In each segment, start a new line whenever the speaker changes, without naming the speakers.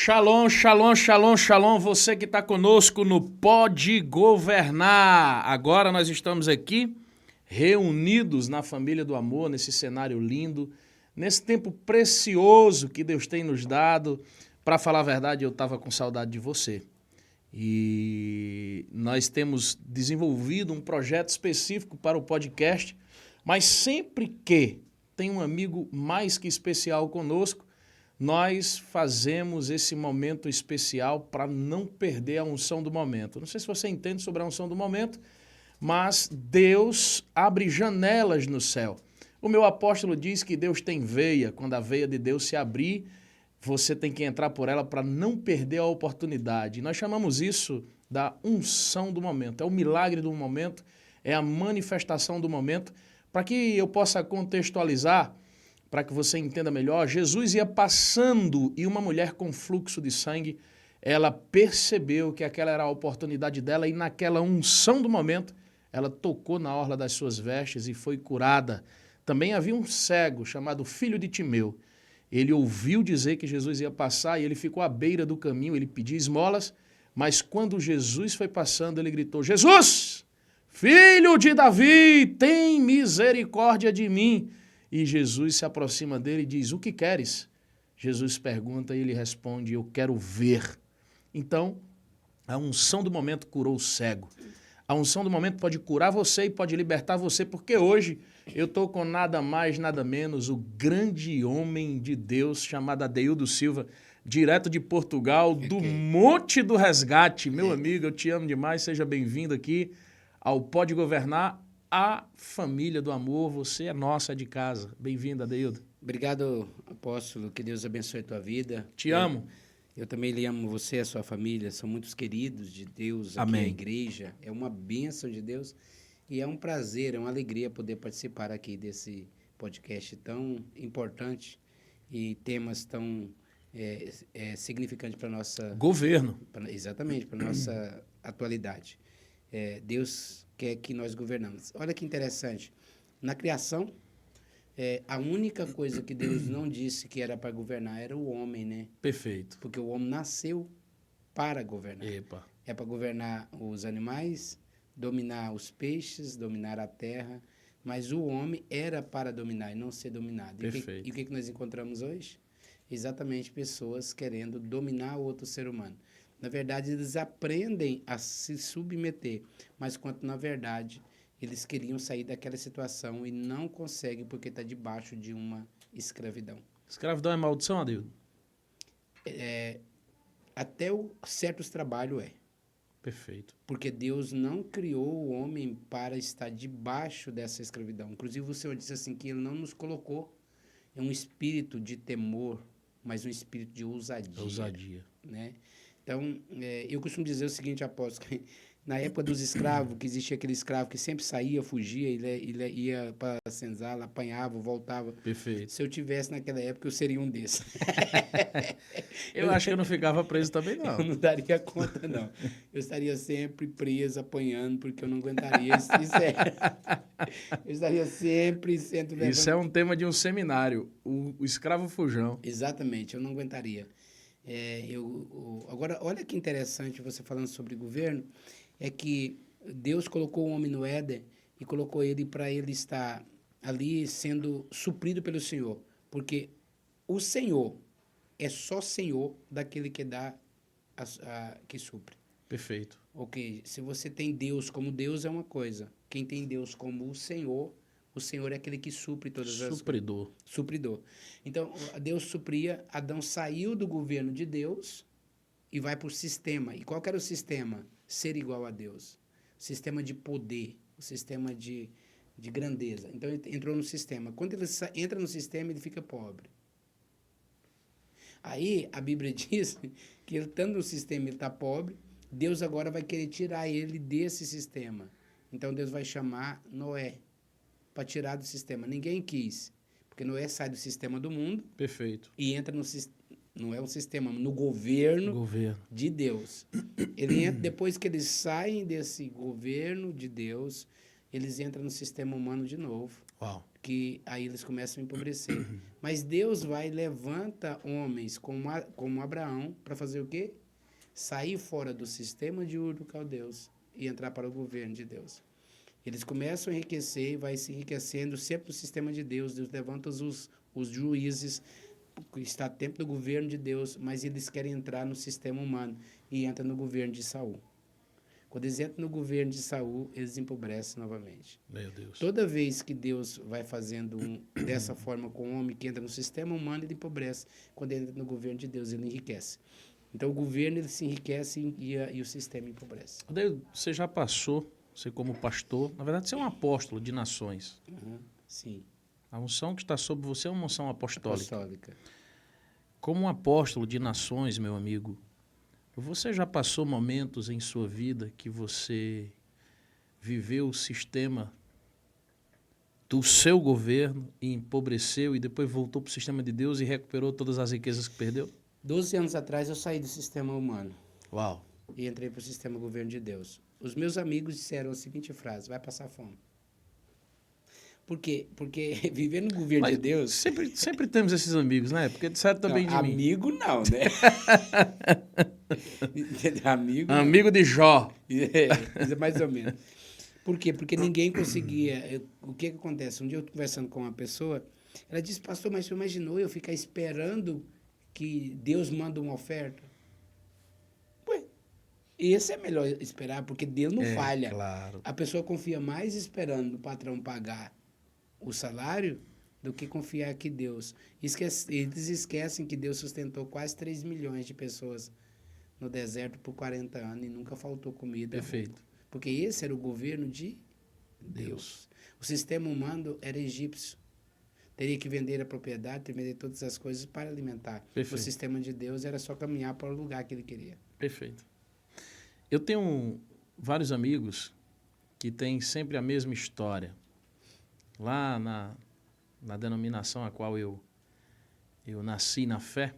Shalom, shalom, shalom, shalom, você que está conosco no Pode Governar. Agora nós estamos aqui reunidos na família do amor, nesse cenário lindo, nesse tempo precioso que Deus tem nos dado. Para falar a verdade, eu estava com saudade de você. E nós temos desenvolvido um projeto específico para o podcast, mas sempre que tem um amigo mais que especial conosco, nós fazemos esse momento especial para não perder a unção do momento. Não sei se você entende sobre a unção do momento, mas Deus abre janelas no céu. O meu apóstolo diz que Deus tem veia. Quando a veia de Deus se abrir, você tem que entrar por ela para não perder a oportunidade. Nós chamamos isso da unção do momento. É o milagre do momento, é a manifestação do momento. Para que eu possa contextualizar, para que você entenda melhor, Jesus ia passando e uma mulher com fluxo de sangue, ela percebeu que aquela era a oportunidade dela e naquela unção do momento, ela tocou na orla das suas vestes e foi curada. Também havia um cego chamado filho de Timeu. Ele ouviu dizer que Jesus ia passar e ele ficou à beira do caminho, ele pedia esmolas, mas quando Jesus foi passando, ele gritou: Jesus, filho de Davi, tem misericórdia de mim. E Jesus se aproxima dele e diz: o que queres? Jesus pergunta e ele responde: eu quero ver. Então, a unção do momento curou o cego. A unção do momento pode curar você e pode libertar você, porque hoje eu estou com nada mais, nada menos, o grande homem de Deus chamado Adeildo Silva, direto de Portugal, do Monte do Resgate. Meu amigo, eu te amo demais, seja bem-vindo aqui ao Pode Governar, a família do amor. Você é nossa, de casa. Bem-vindo, Adeildo.
Obrigado, apóstolo, que Deus abençoe a tua vida.
Te amo.
Eu também lhe amo, você e a sua família, são muitos queridos de Deus aqui.
Amém.
A igreja, é uma bênção de Deus e é um prazer, é uma alegria poder participar aqui desse podcast tão importante e temas tão significantes para a nossa...
Governo.
Exatamente, para a nossa atualidade. Deus quer que nós governamos. Olha que interessante, na criação, a única coisa que Deus não disse que era para governar era o homem, né?
Perfeito.
Porque o homem nasceu para governar.
Epa.
É para governar os animais, dominar os peixes, dominar a terra, mas o homem era para dominar e não ser dominado.
Perfeito.
E o que nós encontramos hoje? Exatamente pessoas querendo dominar outro ser humano. Na verdade, eles aprendem a se submeter, mas quanto na verdade eles queriam sair daquela situação e não conseguem porque está debaixo de uma escravidão.
Escravidão é maldição, Adeildo?
Até certos trabalhos é.
Perfeito.
Porque Deus não criou o homem para estar debaixo dessa escravidão. Inclusive o Senhor disse assim que Ele não nos colocou em um espírito de temor, mas um espírito de ousadia.
Ousadia.
Né? Então, eu costumo dizer o seguinte, apóstolo, na época dos escravos, que existia aquele escravo que sempre saía, fugia, ele ia para a senzala, apanhava, voltava.
Perfeito.
Se eu tivesse naquela época, eu seria um desses.
Eu acho que eu não ficava preso também, não.
Eu não daria conta, não. Eu estaria sempre preso, apanhando, porque eu não aguentaria. Eu estaria sempre sendo levando...
Isso é um tema de um seminário, o escravo fujão.
Exatamente, eu não aguentaria. Agora, olha que interessante você falando sobre governo, é que Deus colocou o homem no Éden e colocou ele para ele estar ali sendo suprido pelo Senhor, porque o Senhor é só Senhor daquele que dá, que supre.
Perfeito.
Ok, se você tem Deus como Deus é uma coisa, quem tem Deus como o Senhor é aquele que supre todas as coisas.
Supridor.
Supridor. Então, Deus supria, Adão saiu do governo de Deus e vai para o sistema. E qual que era o sistema? Ser igual a Deus. O sistema de poder, o sistema de grandeza. Então, ele entrou no sistema. Quando ele entra no sistema, ele fica pobre. Aí, a Bíblia diz que ele estando no sistema, ele está pobre, Deus agora vai querer tirar ele desse sistema. Então, Deus vai chamar Noé para tirar do sistema. Ninguém quis, porque Noé sai do sistema do mundo.
Perfeito.
E entra no não é um sistema, no governo de Deus. Depois que eles saem desse governo de Deus, eles entram no sistema humano de novo.
Uau.
que aí eles começam a empobrecer. Mas Deus levanta homens como Abraão para fazer o quê? Sair fora do sistema de Ur dos Caldeus e entrar para o governo de Deus. Eles começam a enriquecer, vai se enriquecendo sempre no sistema de Deus. Deus levanta os juízes, está dentro do governo de Deus, mas eles querem entrar no sistema humano e entram no governo de Saul. Quando eles entram no governo de Saul, eles empobrecem novamente.
Meu Deus.
Toda vez que Deus vai fazendo dessa forma com o homem que entra no sistema humano, ele empobrece. Quando ele entra no governo de Deus, ele enriquece. Então, o governo ele se enriquece e o sistema empobrece.
Odeio, você já passou, você como pastor, na verdade você é um apóstolo de nações.
Sim.
A unção que está sobre você é uma unção apostólica.
Apostólica.
Como um apóstolo de nações, meu amigo, você já passou momentos em sua vida que você viveu o sistema do seu governo e empobreceu e depois voltou para o sistema de Deus e recuperou todas as riquezas que perdeu?
12 anos atrás eu saí do sistema humano
Uau!
e entrei para o sistema governo de Deus. Os meus amigos disseram a seguinte frase: vai passar fome. Por quê? Porque viver no governo
Mas
de Deus...
sempre temos esses amigos, né? Porque disseram também
não,
de mim.
amigo não, né?
Amigo de Jó.
É mais ou menos. Por quê? Porque ninguém conseguia... O que acontece? Um dia eu conversando com uma pessoa, ela disse: pastor, mas você imaginou eu ficar esperando que Deus manda uma oferta? Ué, esse é melhor esperar, porque Deus não falha.
Claro.
A pessoa confia mais esperando o patrão pagar o salário do que confiar que Deus... Eles esquecem que Deus sustentou quase 3 milhões de pessoas no deserto por 40 anos e nunca faltou comida.
Perfeito.
Porque esse era o governo de Deus. O sistema humano era egípcio. Teria que vender a propriedade, vender todas as coisas para alimentar.
Perfeito.
O sistema de Deus era só caminhar para o lugar que ele queria.
Perfeito. Eu tenho vários amigos que têm sempre a mesma história. Lá na denominação a qual eu nasci na fé,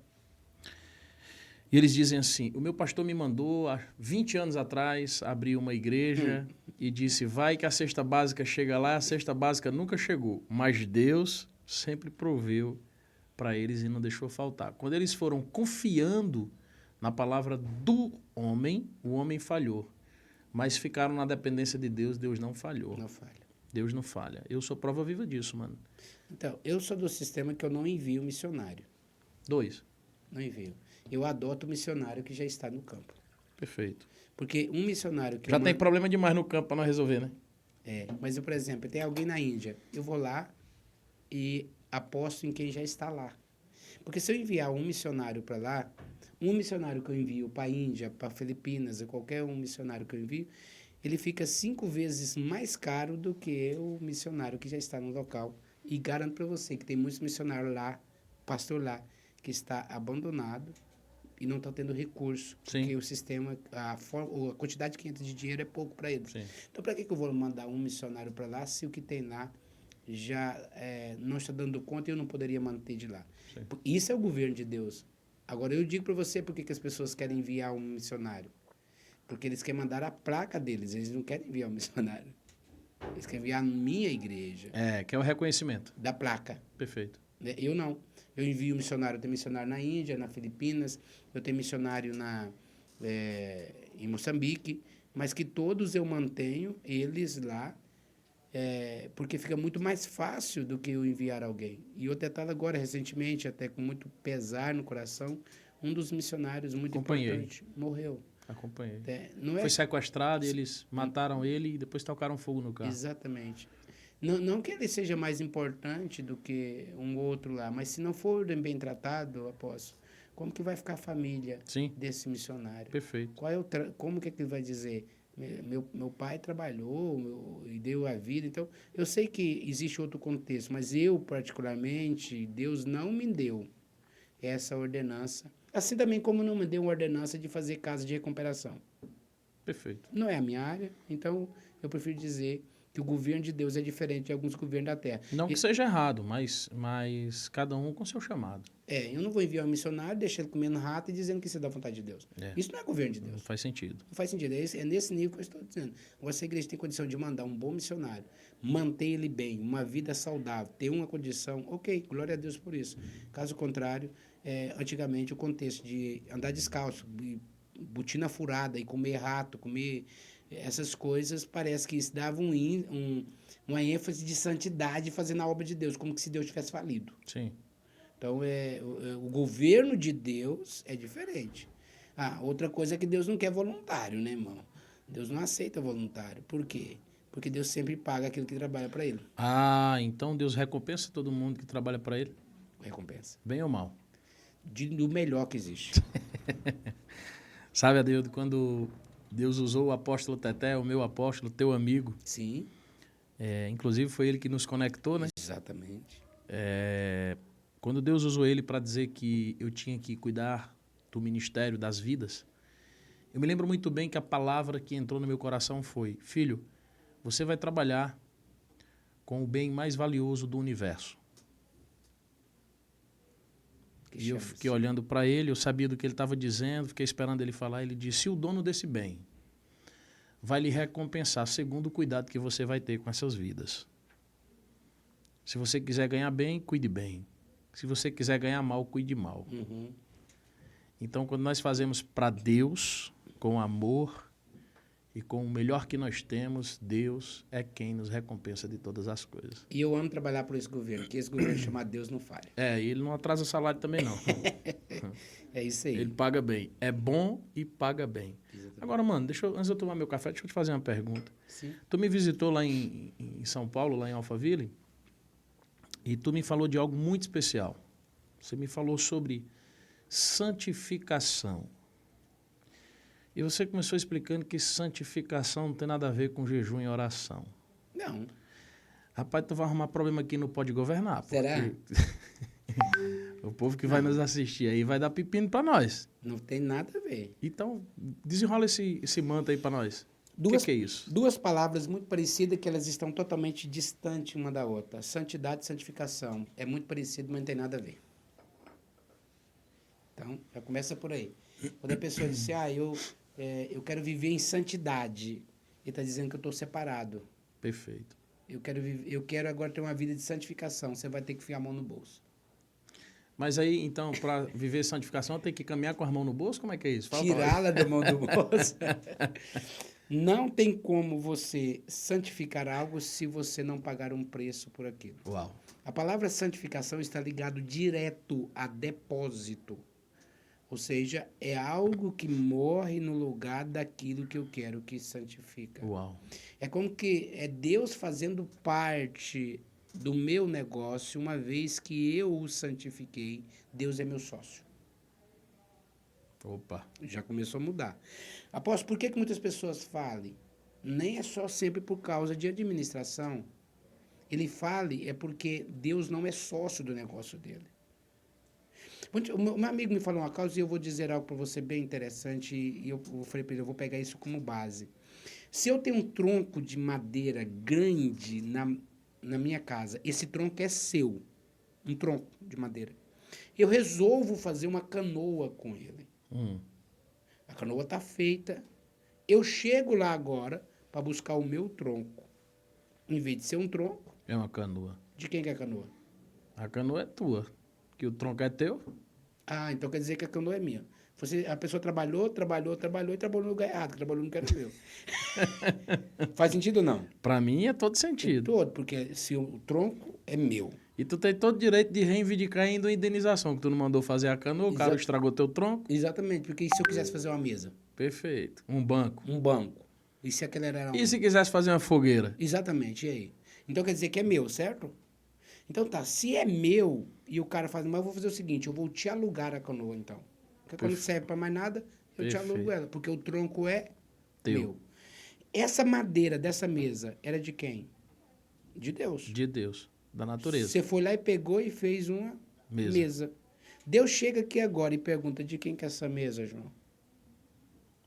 e eles dizem assim: o meu pastor me mandou há 20 anos atrás abrir uma igreja e disse: vai que a cesta básica chega lá. A cesta básica nunca chegou, mas Deus sempre proveu para eles e não deixou faltar. Quando eles foram confiando na palavra do homem, o homem falhou. Mas ficaram na dependência de Deus, Deus não falhou.
Não falha.
Deus não falha. Eu sou prova viva disso, mano.
Então, eu sou do sistema que eu não envio missionário.
2.
Não envio. Eu adoto o missionário que já está no campo.
Perfeito.
Porque um missionário que...
Já tem problema demais no campo para nós resolver, né?
Mas eu, por exemplo, tem alguém na Índia, eu vou lá e aposto em quem já está lá. Porque se eu enviar um missionário para lá, um missionário que eu envio para a Índia, para Filipinas, ou qualquer um missionário que eu envio, ele fica 5 vezes mais caro do que o missionário que já está no local. E garanto para você que tem muitos missionários lá, pastor lá, que está abandonado e não está tendo recurso.
Sim.
Porque o sistema, a quantidade que entra de dinheiro é pouco para eles.
Sim.
Então, para que eu vou mandar um missionário para lá se o que tem lá já não está dando conta e eu não poderia manter de lá?
Sim.
Isso é o governo de Deus. Agora, eu digo para você por que as pessoas querem enviar um missionário. Porque eles querem mandar a placa deles, eles não querem enviar um missionário. Eles querem enviar a minha igreja.
Que é o reconhecimento.
Da placa.
Perfeito.
Eu não. Eu envio missionário, eu tenho missionário na Índia, na Filipinas, eu tenho missionário em Moçambique, mas que todos eu mantenho eles lá, porque fica muito mais fácil do que eu enviar alguém. E outro detalhe agora, recentemente, até com muito pesar no coração, um dos missionários muito importante morreu.
Acompanhei.
Não
Foi sequestrado e eles mataram ele e depois tocaram fogo no carro.
Exatamente. Não que ele seja mais importante do que um outro lá, mas se não for bem tratado, apóstolo, como que vai ficar a família desse missionário?
Perfeito.
Como que ele vai dizer? Meu pai trabalhou e deu a vida, então eu sei que existe outro contexto, mas eu particularmente, Deus não me deu essa ordenança, assim também como não me deu uma ordenança de fazer casa de recuperação.
Perfeito.
Não é a minha área, então eu prefiro dizer que o governo de Deus é diferente de alguns governos da terra.
Não que seja errado, mas cada um com seu chamado.
Eu não vou enviar um missionário, deixar ele comendo rato e dizendo que isso é da vontade de Deus.
É.
Isso não é governo de
Não
Deus.
faz sentido.
Não faz sentido. É nesse nível que eu estou dizendo. Agora, se a igreja tem condição de mandar um bom missionário, manter ele bem, uma vida saudável, ter uma condição, ok, glória a Deus por isso. Caso contrário, antigamente o contexto de andar descalço, botina furada e comer rato, comer essas coisas, parece que isso dava uma ênfase de santidade fazendo a obra de Deus, como que se Deus tivesse falido.
Sim.
Então, o governo de Deus é diferente. Outra coisa é que Deus não quer voluntário, né, irmão? Deus não aceita voluntário. Por quê? Porque Deus sempre paga aquilo que trabalha para ele.
Então Deus recompensa todo mundo que trabalha para ele?
Recompensa.
Bem ou mal?
Do melhor que existe.
Sabe, Adeildo, quando Deus usou o apóstolo Teté, o meu apóstolo, teu amigo.
Sim.
Inclusive foi ele que nos conectou, né?
Exatamente.
Quando Deus usou ele para dizer que eu tinha que cuidar do ministério das vidas, eu me lembro muito bem que a palavra que entrou no meu coração foi: filho, você vai trabalhar com o bem mais valioso do universo. E eu fiquei olhando para ele, eu sabia do que ele estava dizendo, fiquei esperando ele falar. Ele disse: o dono desse bem vai lhe recompensar segundo o cuidado que você vai ter com essas vidas. Se você quiser ganhar bem, cuide bem. Se você quiser ganhar mal, cuide mal.
Uhum.
Então, quando nós fazemos para Deus, com amor e com o melhor que nós temos, Deus é quem nos recompensa de todas as coisas.
E eu amo trabalhar por esse governo, que esse governo chamado Deus não falha.
E ele não atrasa salário também, não.
É isso aí.
Ele paga bem. É bom e paga bem.
Exatamente.
Agora, mano, antes de eu tomar meu café, deixa eu te fazer uma pergunta.
Sim.
Tu me visitou lá em São Paulo, lá em Alphaville, e tu me falou de algo muito especial. Você me falou sobre santificação. E você começou explicando que santificação não tem nada a ver com jejum e oração.
Não.
Rapaz, tu vai arrumar problema aqui no Pode Governar.
Será?
O povo que vai nos assistir aí vai dar pepino para nós.
Não tem nada a ver.
Então, desenrola esse manto aí para nós. O que é isso?
Duas palavras muito parecidas que elas estão totalmente distantes uma da outra. Santidade e santificação. É muito parecido, mas não tem nada a ver. Então, já começa por aí. Quando a pessoa diz eu quero viver em santidade, ele está dizendo que eu estou separado.
Perfeito.
Eu quero agora ter uma vida de santificação. Você vai ter que enfiar a mão no bolso.
Mas aí, então, para viver santificação, tem que caminhar com a mão no bolso? Como é que é isso?
Tirá-la da mão do bolso. Não tem como você santificar algo se você não pagar um preço por aquilo.
Uau.
A palavra santificação está ligado direto a depósito. Ou seja, é algo que morre no lugar daquilo que eu quero que santifica.
Uau.
É como que é Deus fazendo parte do meu negócio, uma vez que eu o santifiquei, Deus é meu sócio.
Opa.
Já começou a mudar. Apóstolo, por que muitas pessoas falem? Nem é só sempre por causa de administração. Ele fale é porque Deus não é sócio do negócio dele. O meu amigo me falou uma causa e eu vou dizer algo para você bem interessante e eu falei para ele, eu vou pegar isso como base. Se eu tenho um tronco de madeira grande na minha casa, esse tronco é seu, um tronco de madeira. Eu resolvo fazer uma canoa com ele. A canoa está feita. Eu chego lá agora para buscar o meu tronco. Em vez de ser um tronco...
É uma canoa.
De quem que é a canoa?
A canoa é tua. Que o tronco é teu?
Então quer dizer que a canoa é minha. A pessoa trabalhou e trabalhou no lugar errado, que trabalhou no lugar meu. Faz sentido ou não?
Para mim é todo sentido.
Todo, porque se o tronco é meu.
E tu tem todo o direito de reivindicar ainda a indenização, que tu não mandou fazer a canoa, o cara estragou teu tronco.
Exatamente, porque e se eu quisesse fazer uma mesa?
Perfeito. Um banco.
Um banco. E se aquele era
E se quisesse fazer uma fogueira?
Exatamente, e aí? Então quer dizer que é meu, certo? Então tá, se é meu e o cara faz, mas eu vou fazer o seguinte, eu vou te alugar a canoa então. Porque quando não serve para mais nada, eu te alugo ela, porque o tronco é meu. Essa madeira dessa mesa era de quem? De Deus.
De Deus, da natureza.
Você foi lá e pegou e fez uma mesa. Deus chega aqui agora e pergunta, de quem que é essa mesa, João?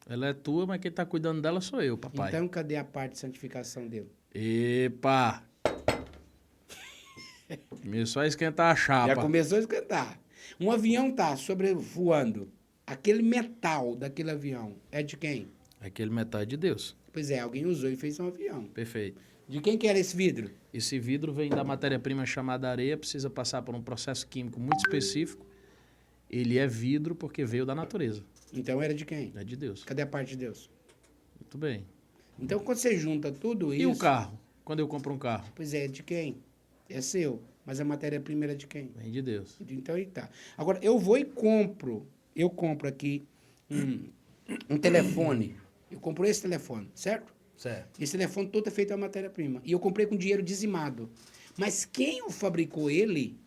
Ela é tua, mas quem está cuidando dela sou eu, papai.
Então, cadê a parte de santificação dele?
Epa! Começou a esquentar a chapa.
Já começou a esquentar. Um avião tá sobrevoando. Aquele metal daquele avião é de quem?
Aquele metal é de Deus.
Pois é, alguém usou e fez um avião.
Perfeito.
De quem que era esse vidro?
Esse vidro vem da matéria-prima chamada areia, precisa passar por um processo químico muito específico. Ele é vidro porque veio da natureza.
Então era de quem?
É de Deus.
Cadê a parte de Deus?
Muito bem.
Então quando você junta tudo isso...
E o carro? Quando eu compro um carro?
Pois é, de quem? É seu. Mas a matéria-prima era de quem?
Vem de Deus.
Então aí tá. Agora, eu vou e compro. Eu compro aqui um telefone. Eu compro esse telefone, certo?
Certo.
Esse telefone todo é feito da matéria-prima. E eu comprei com dinheiro dizimado. Mas quem o fabricou ele...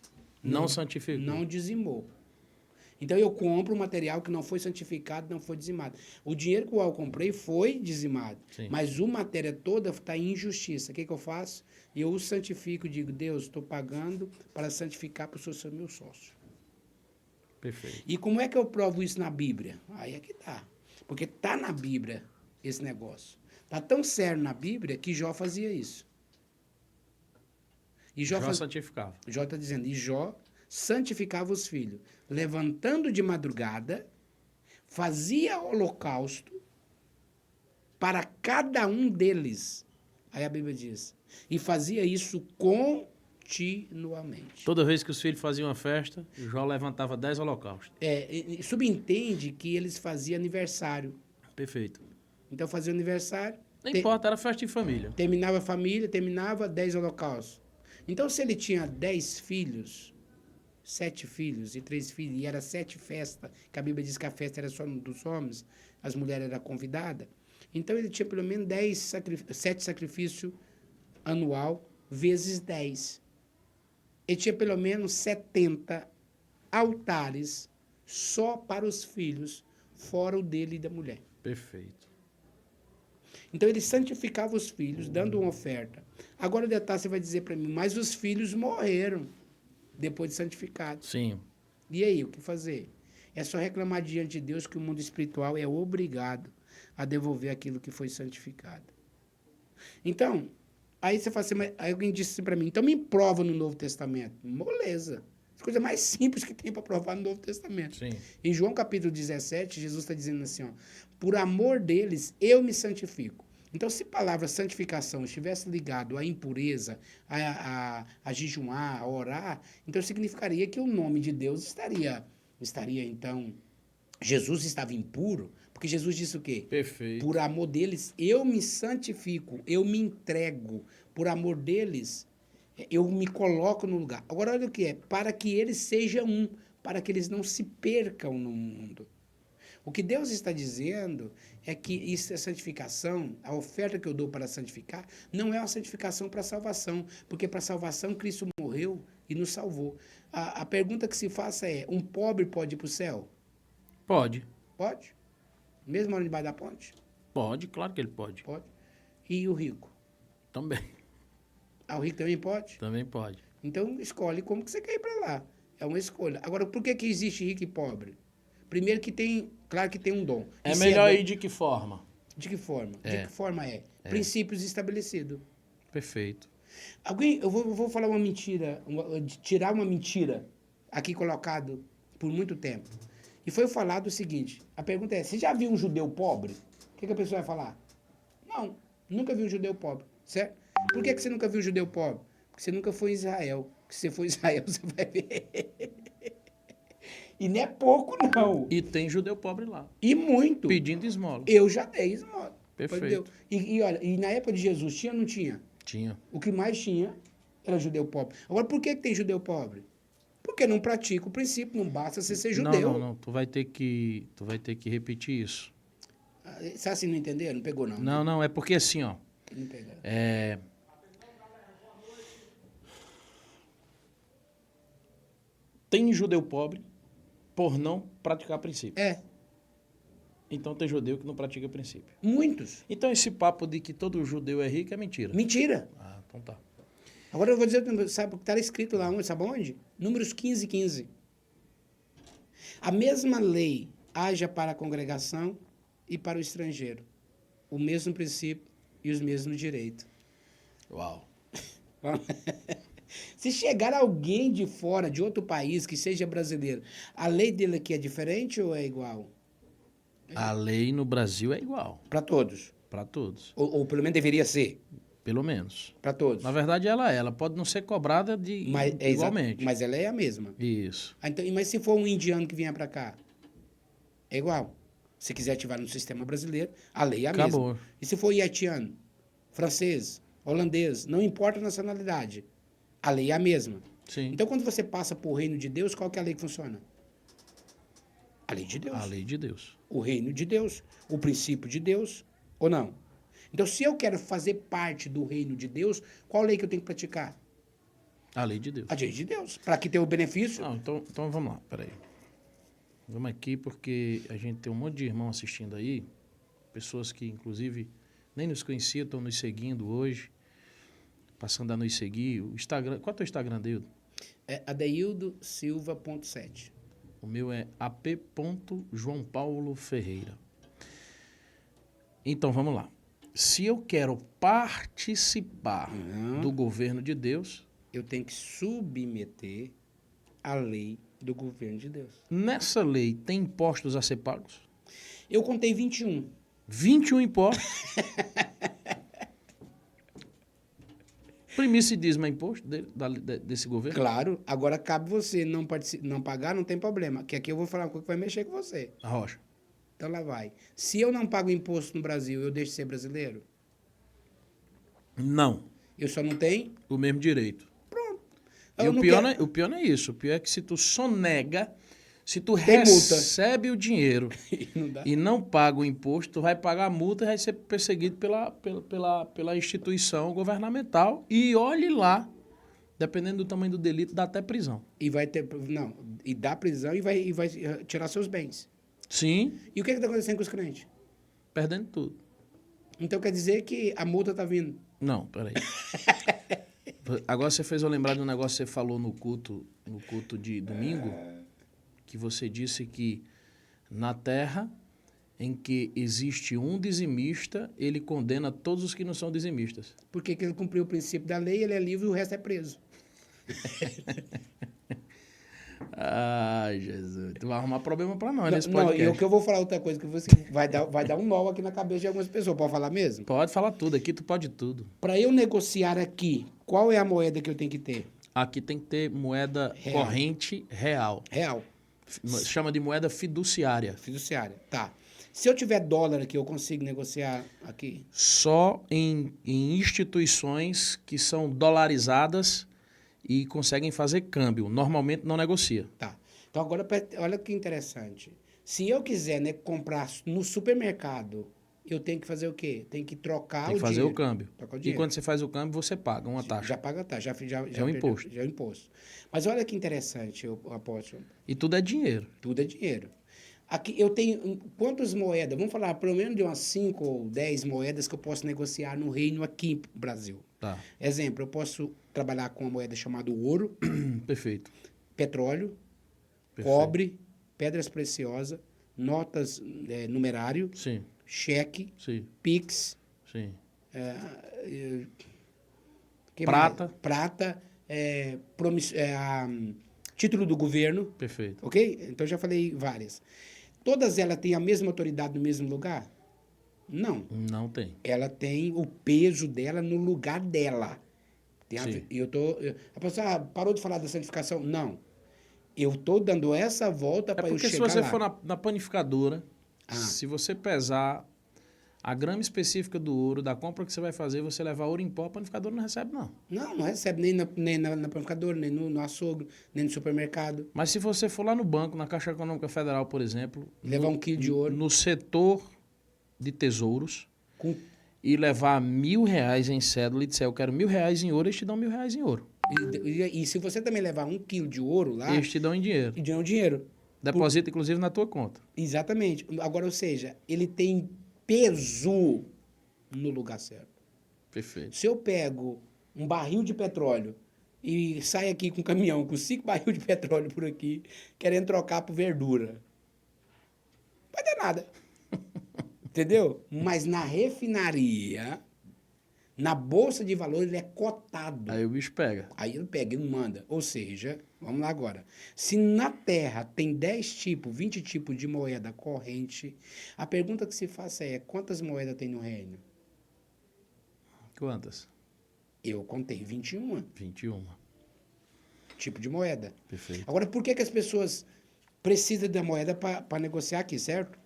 Não santificou.
Não dizimou. Então eu compro um material que não foi santificado, não foi dizimado. O dinheiro que eu comprei foi dizimado.
Sim.
Mas a matéria toda está em injustiça. O que eu faço? Eu o santifico e digo, Deus, estou pagando para santificar para o senhor ser meu sócio.
Perfeito.
E como é que eu provo isso na Bíblia? Aí é que tá. Porque tá na Bíblia esse negócio. Tá tão sério na Bíblia que Jó fazia isso. E
Jó santificava.
Jó está dizendo, e Jó santificava os filhos, levantando de madrugada, fazia holocausto para cada um deles. Aí a Bíblia diz, e fazia isso continuamente.
Toda vez que os filhos faziam uma festa, Jó levantava 10 holocaustos.
Subentende que eles faziam aniversário.
Perfeito.
Então fazia aniversário,
Não importa, era festa de família.
terminava a família, terminava 10 holocaustos. Então se ele tinha 10 filhos, 7 filhos e 3 filhos, e era 7 festas, que a Bíblia diz que a festa era só dos homens, as mulheres eram convidadas, então ele tinha pelo menos 7 sacrifícios anual, vezes 10. Ele tinha pelo menos 70 altares só para os filhos, fora o dele e da mulher.
Perfeito.
Então ele santificava os filhos, dando uma oferta. Agora o detalhe você vai dizer para mim, mas os filhos morreram depois de santificados.
Sim.
E aí, o que fazer? É só reclamar diante de Deus que o mundo espiritual é obrigado a devolver aquilo que foi santificado. Então, aí você fala assim, mas aí alguém disse assim para mim, então me prova no Novo Testamento. Moleza. A coisa mais simples que tem para provar no Novo Testamento.
Sim.
Em João capítulo 17, Jesus está dizendo assim, ó, por amor deles, eu me santifico. Então, se a palavra santificação estivesse ligado à impureza, a jejuar, a orar, então significaria que o nome de Deus estaria então, Jesus estava impuro, porque Jesus disse o quê?
Perfeito.
Por amor deles, eu me santifico, eu me entrego. Por amor deles, eu me coloco no lugar. Agora, olha o que é, para que eles sejam um, para que eles não se percam no mundo. O que Deus está dizendo é que isso é santificação, a oferta que eu dou para santificar, não é uma santificação para salvação, porque para salvação Cristo morreu e nos salvou. A pergunta que se faça é, um pobre pode ir para o céu?
Pode.
Pode? Mesmo morando debaixo da ponte?
Pode, claro que ele pode.
Pode. E o rico?
Também.
Ah, o rico também pode?
Também pode.
Então escolhe como que você quer ir para lá. É uma escolha. Agora, por que existe rico e pobre? Primeiro que tem, claro que tem um dom.
É
E se
melhor
dom,
ir de que forma?
de que forma?
É.
De que forma é? Princípios estabelecidos.
Perfeito.
Eu vou falar uma mentira, tirar uma mentira aqui colocado por muito tempo. E foi falado o seguinte, a pergunta é, você já viu um judeu pobre? O que a pessoa vai falar? Não, nunca vi um judeu pobre, certo? Por que você nunca viu um judeu pobre? Porque você nunca foi em Israel. Porque se você for em Israel, você vai ver. E não é pouco, não.
E tem judeu pobre lá,
E muito.
pedindo esmola.
Eu já dei esmola.
Perfeito.
E olha, e na época de Jesus tinha ou não tinha?
Tinha.
O que mais tinha era judeu pobre. Agora, por que tem judeu pobre? Porque não pratica o princípio, não basta você ser judeu.
Não. Tu vai ter que repetir isso.
Você assim não entendeu? Não pegou, não?
Não. É porque assim, ó.
Não pegaram.
Tem judeu pobre por não praticar princípio.
É,
Então tem judeu que não pratica princípio.
muitos.
Então esse papo de que todo judeu é rico é mentira.
Mentira.
Ah, então tá.
Agora eu vou dizer, sabe o que está escrito lá, sabe onde? Números 15:15. A mesma lei haja para a congregação e para o estrangeiro. O mesmo princípio e os mesmos direitos.
Uau.
Se chegar alguém de fora, de outro país, que seja brasileiro, a lei dele aqui é diferente ou é igual?
A lei no Brasil é igual
Para todos.
para todos,
Ou pelo menos deveria ser.
pelo menos.
Para todos.
Na verdade, ela pode não ser cobrada igualmente.
Mas ela é a mesma.
Isso.
Ah, então, mas se for um indiano que vier para cá? É igual. Se quiser ativar no sistema brasileiro, a lei é a
Acabou.
mesma. E se for haitiano, francês, holandês, não importa a nacionalidade, a lei é a mesma.
Sim.
Então, quando você passa por o reino de Deus, qual que é a lei que funciona? A lei de Deus.
A lei de Deus.
O reino de Deus, o princípio de Deus, ou não? Então, se eu quero fazer parte do reino de Deus, qual lei que eu tenho que praticar?
A lei de Deus.
A lei de Deus. Para que tenha o benefício.
Não, então vamos lá, peraí. Vamos aqui porque a gente tem um monte de irmão assistindo aí, pessoas que inclusive nem nos conheciam, estão nos seguindo hoje, passando a nos seguir. O Instagram, qual é o teu Instagram, Deildo?
É adeildosilva.7.
O meu é ap.joaopauloferreira. Então vamos lá. Se eu quero participar do governo de Deus,
Eu tenho que submeter a lei do governo de Deus.
nessa lei tem impostos a ser pagos?
Eu contei 21.
21 impostos. Primícia e dízimo é imposto desse governo?
Claro, agora cabe você não pagar, não tem problema. Que aqui eu vou falar uma coisa que vai mexer com você.
A rocha.
Então lá vai. Se eu não pago imposto no Brasil, eu deixo de ser brasileiro?
Não.
Eu só não tenho?
O mesmo direito. E
Eu
o
não
pior,
quero-
o pior não é isso. O pior é que se tu sonega, se tu
Tem multa.
recebe o dinheiro
Não dá?
e não paga o imposto, tu vai pagar a multa e vai ser perseguido pela instituição governamental. E olhe lá, dependendo do tamanho do delito, dá até prisão.
E vai ter. Não, e dá prisão e vai tirar seus bens.
Sim,
E o que está acontecendo com os crentes?
perdendo tudo.
Então quer dizer que a multa está vindo.
Não, peraí. Agora você fez eu lembrar de um negócio que você falou no culto de domingo, que você disse que na terra em que existe um dizimista, ele condena todos os que não são dizimistas.
Porque que ele cumpriu o princípio da lei, ele é livre e o resto é preso.
Ai, Jesus. Tu vai arrumar problema pra nós nesse
Não,
podcast.
e o que eu vou falar outra coisa que você vai dar um nó aqui na cabeça de algumas pessoas. Pode falar mesmo?
Pode falar tudo, aqui tu pode tudo.
Para eu negociar aqui, qual é a moeda que eu tenho que ter?
Aqui tem que ter moeda
Real.
corrente real.
Real,
Chama de moeda fiduciária.
fiduciária. Tá. Se eu tiver dólar aqui, eu consigo negociar aqui?
Só em instituições que são dolarizadas e conseguem fazer câmbio. Normalmente não negocia.
Tá. Então agora, olha que interessante. Se eu quiser, né, comprar no supermercado, eu tenho que fazer o quê? Tem que trocar
Tem que
o
fazer
dinheiro.
o câmbio.
Trocar o
E
dinheiro.
quando você faz o câmbio, você paga uma taxa.
Já paga a taxa, já
É um imposto.
Já é um imposto. Mas olha que interessante, apóstolo.
E tudo é dinheiro.
Tudo é dinheiro. Aqui eu tenho quantas moedas? Vamos falar pelo menos de umas 5 ou 10 moedas que eu posso negociar no reino aqui no Brasil.
Tá.
Exemplo, eu posso trabalhar com uma moeda chamada ouro,
Perfeito.
petróleo,
Perfeito.
cobre, pedras preciosas, notas numerário,
Sim,
cheque,
sim,
Pix,
sim.
que
Prata.
mais? Prata, título do governo,
Perfeito.
ok? Então já falei várias. Todas elas têm a mesma autoridade no mesmo lugar? Não.
Não tem.
Ela tem o peso dela no lugar dela.
Sim.
A pessoa parou de falar da santificação? Não. Eu estou dando essa volta
É
para eu
porque se
chegar
você
lá.
for na panificadora,
Ah.
se você pesar a grama específica do ouro, da compra que você vai fazer, você levar ouro em pó, a panificadora não recebe, não.
Não recebe nem na panificadora, nem no açougue, nem no supermercado.
Mas se você for lá no banco, na Caixa Econômica Federal, por exemplo,
Levar 1 quilo de ouro.
no setor de tesouros,
Com
e levar R$1.000 em cédula e disser, eu quero R$1.000 em ouro, eles te dão R$1.000 em ouro.
E se você também levar 1 quilo de ouro lá,
Eles te dão em dinheiro.
e ganhar um dinheiro.
Deposita, inclusive, na tua conta.
Exatamente. Agora, ou seja, ele tem peso no lugar certo.
Perfeito.
Se eu pego um barril de petróleo e saio aqui com um caminhão com 5 barril de petróleo por aqui, querendo trocar por verdura, não vai dar nada. Entendeu? Mas na refinaria, Na Bolsa de Valores ele é cotado.
Aí o bicho pega.
Aí ele pega e manda. Ou seja, vamos lá agora. Se na Terra tem 10 tipos, 20 tipos de moeda corrente, a pergunta que se faça é, quantas moedas tem no reino?
Quantas?
Eu contei 21
21.
tipos de moeda.
Perfeito.
Agora, por que as pessoas precisam da moeda para negociar aqui, certo?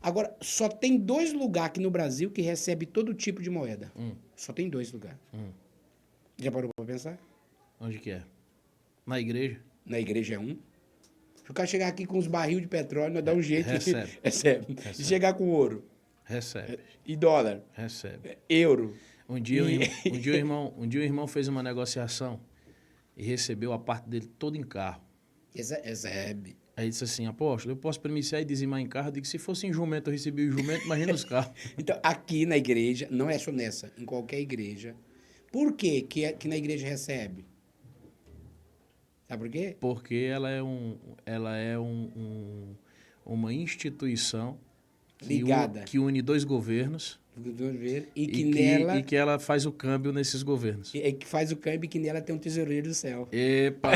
Agora, só tem 2 lugares aqui no Brasil que recebe todo tipo de moeda. Só tem 2 lugares. Já parou para pensar?
Onde que é? Na igreja?
Na igreja é um. Se o cara chegar aqui com uns barril de petróleo, nós dá um jeito.
Recebe.
Recebe. Se chegar com ouro
Recebe.
e dólar,
Recebe.
euro.
Um dia o irmão fez uma negociação e recebeu a parte dele toda em carro.
Recebe.
Aí disse assim, apóstolo, eu posso permitir e dizimar em carro? Eu digo, se fosse em jumento, eu recebi o jumento, imagina os carros.
Então, aqui na igreja, não é só nessa, em qualquer igreja. Por quê que na igreja recebe? Sabe por quê?
Porque ela é uma instituição
Ligada.
que une 2 governos
E que nela.
e que ela faz o câmbio nesses governos.
É que faz o câmbio e que nela tem um tesoureiro do céu.
Epa!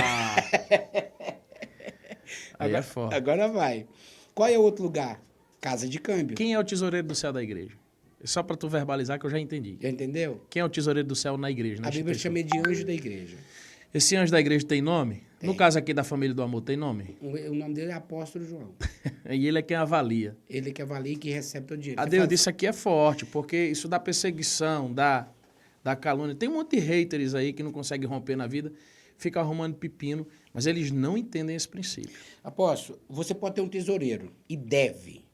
Aí
Agora,
é forte.
agora vai. Qual é o outro lugar? Casa de câmbio.
Quem é o tesoureiro do céu da igreja? Só para tu verbalizar que eu já entendi.
Já entendeu?
Quem é o tesoureiro do céu na igreja?
A Bíblia chama de anjo da igreja.
Esse anjo da igreja tem nome?
Tem.
No caso aqui da família do amor, tem nome?
O nome dele é Apóstolo João.
E ele é quem avalia.
Ele que avalia e que recebe todo o dinheiro. Você
Adeus,
faz-
isso aqui é forte, porque isso dá perseguição, dá calúnia. Tem um monte de haters aí que não consegue romper na vida, fica arrumando pepino, mas eles não entendem esse princípio.
Apóstolo, você pode ter um tesoureiro e deve.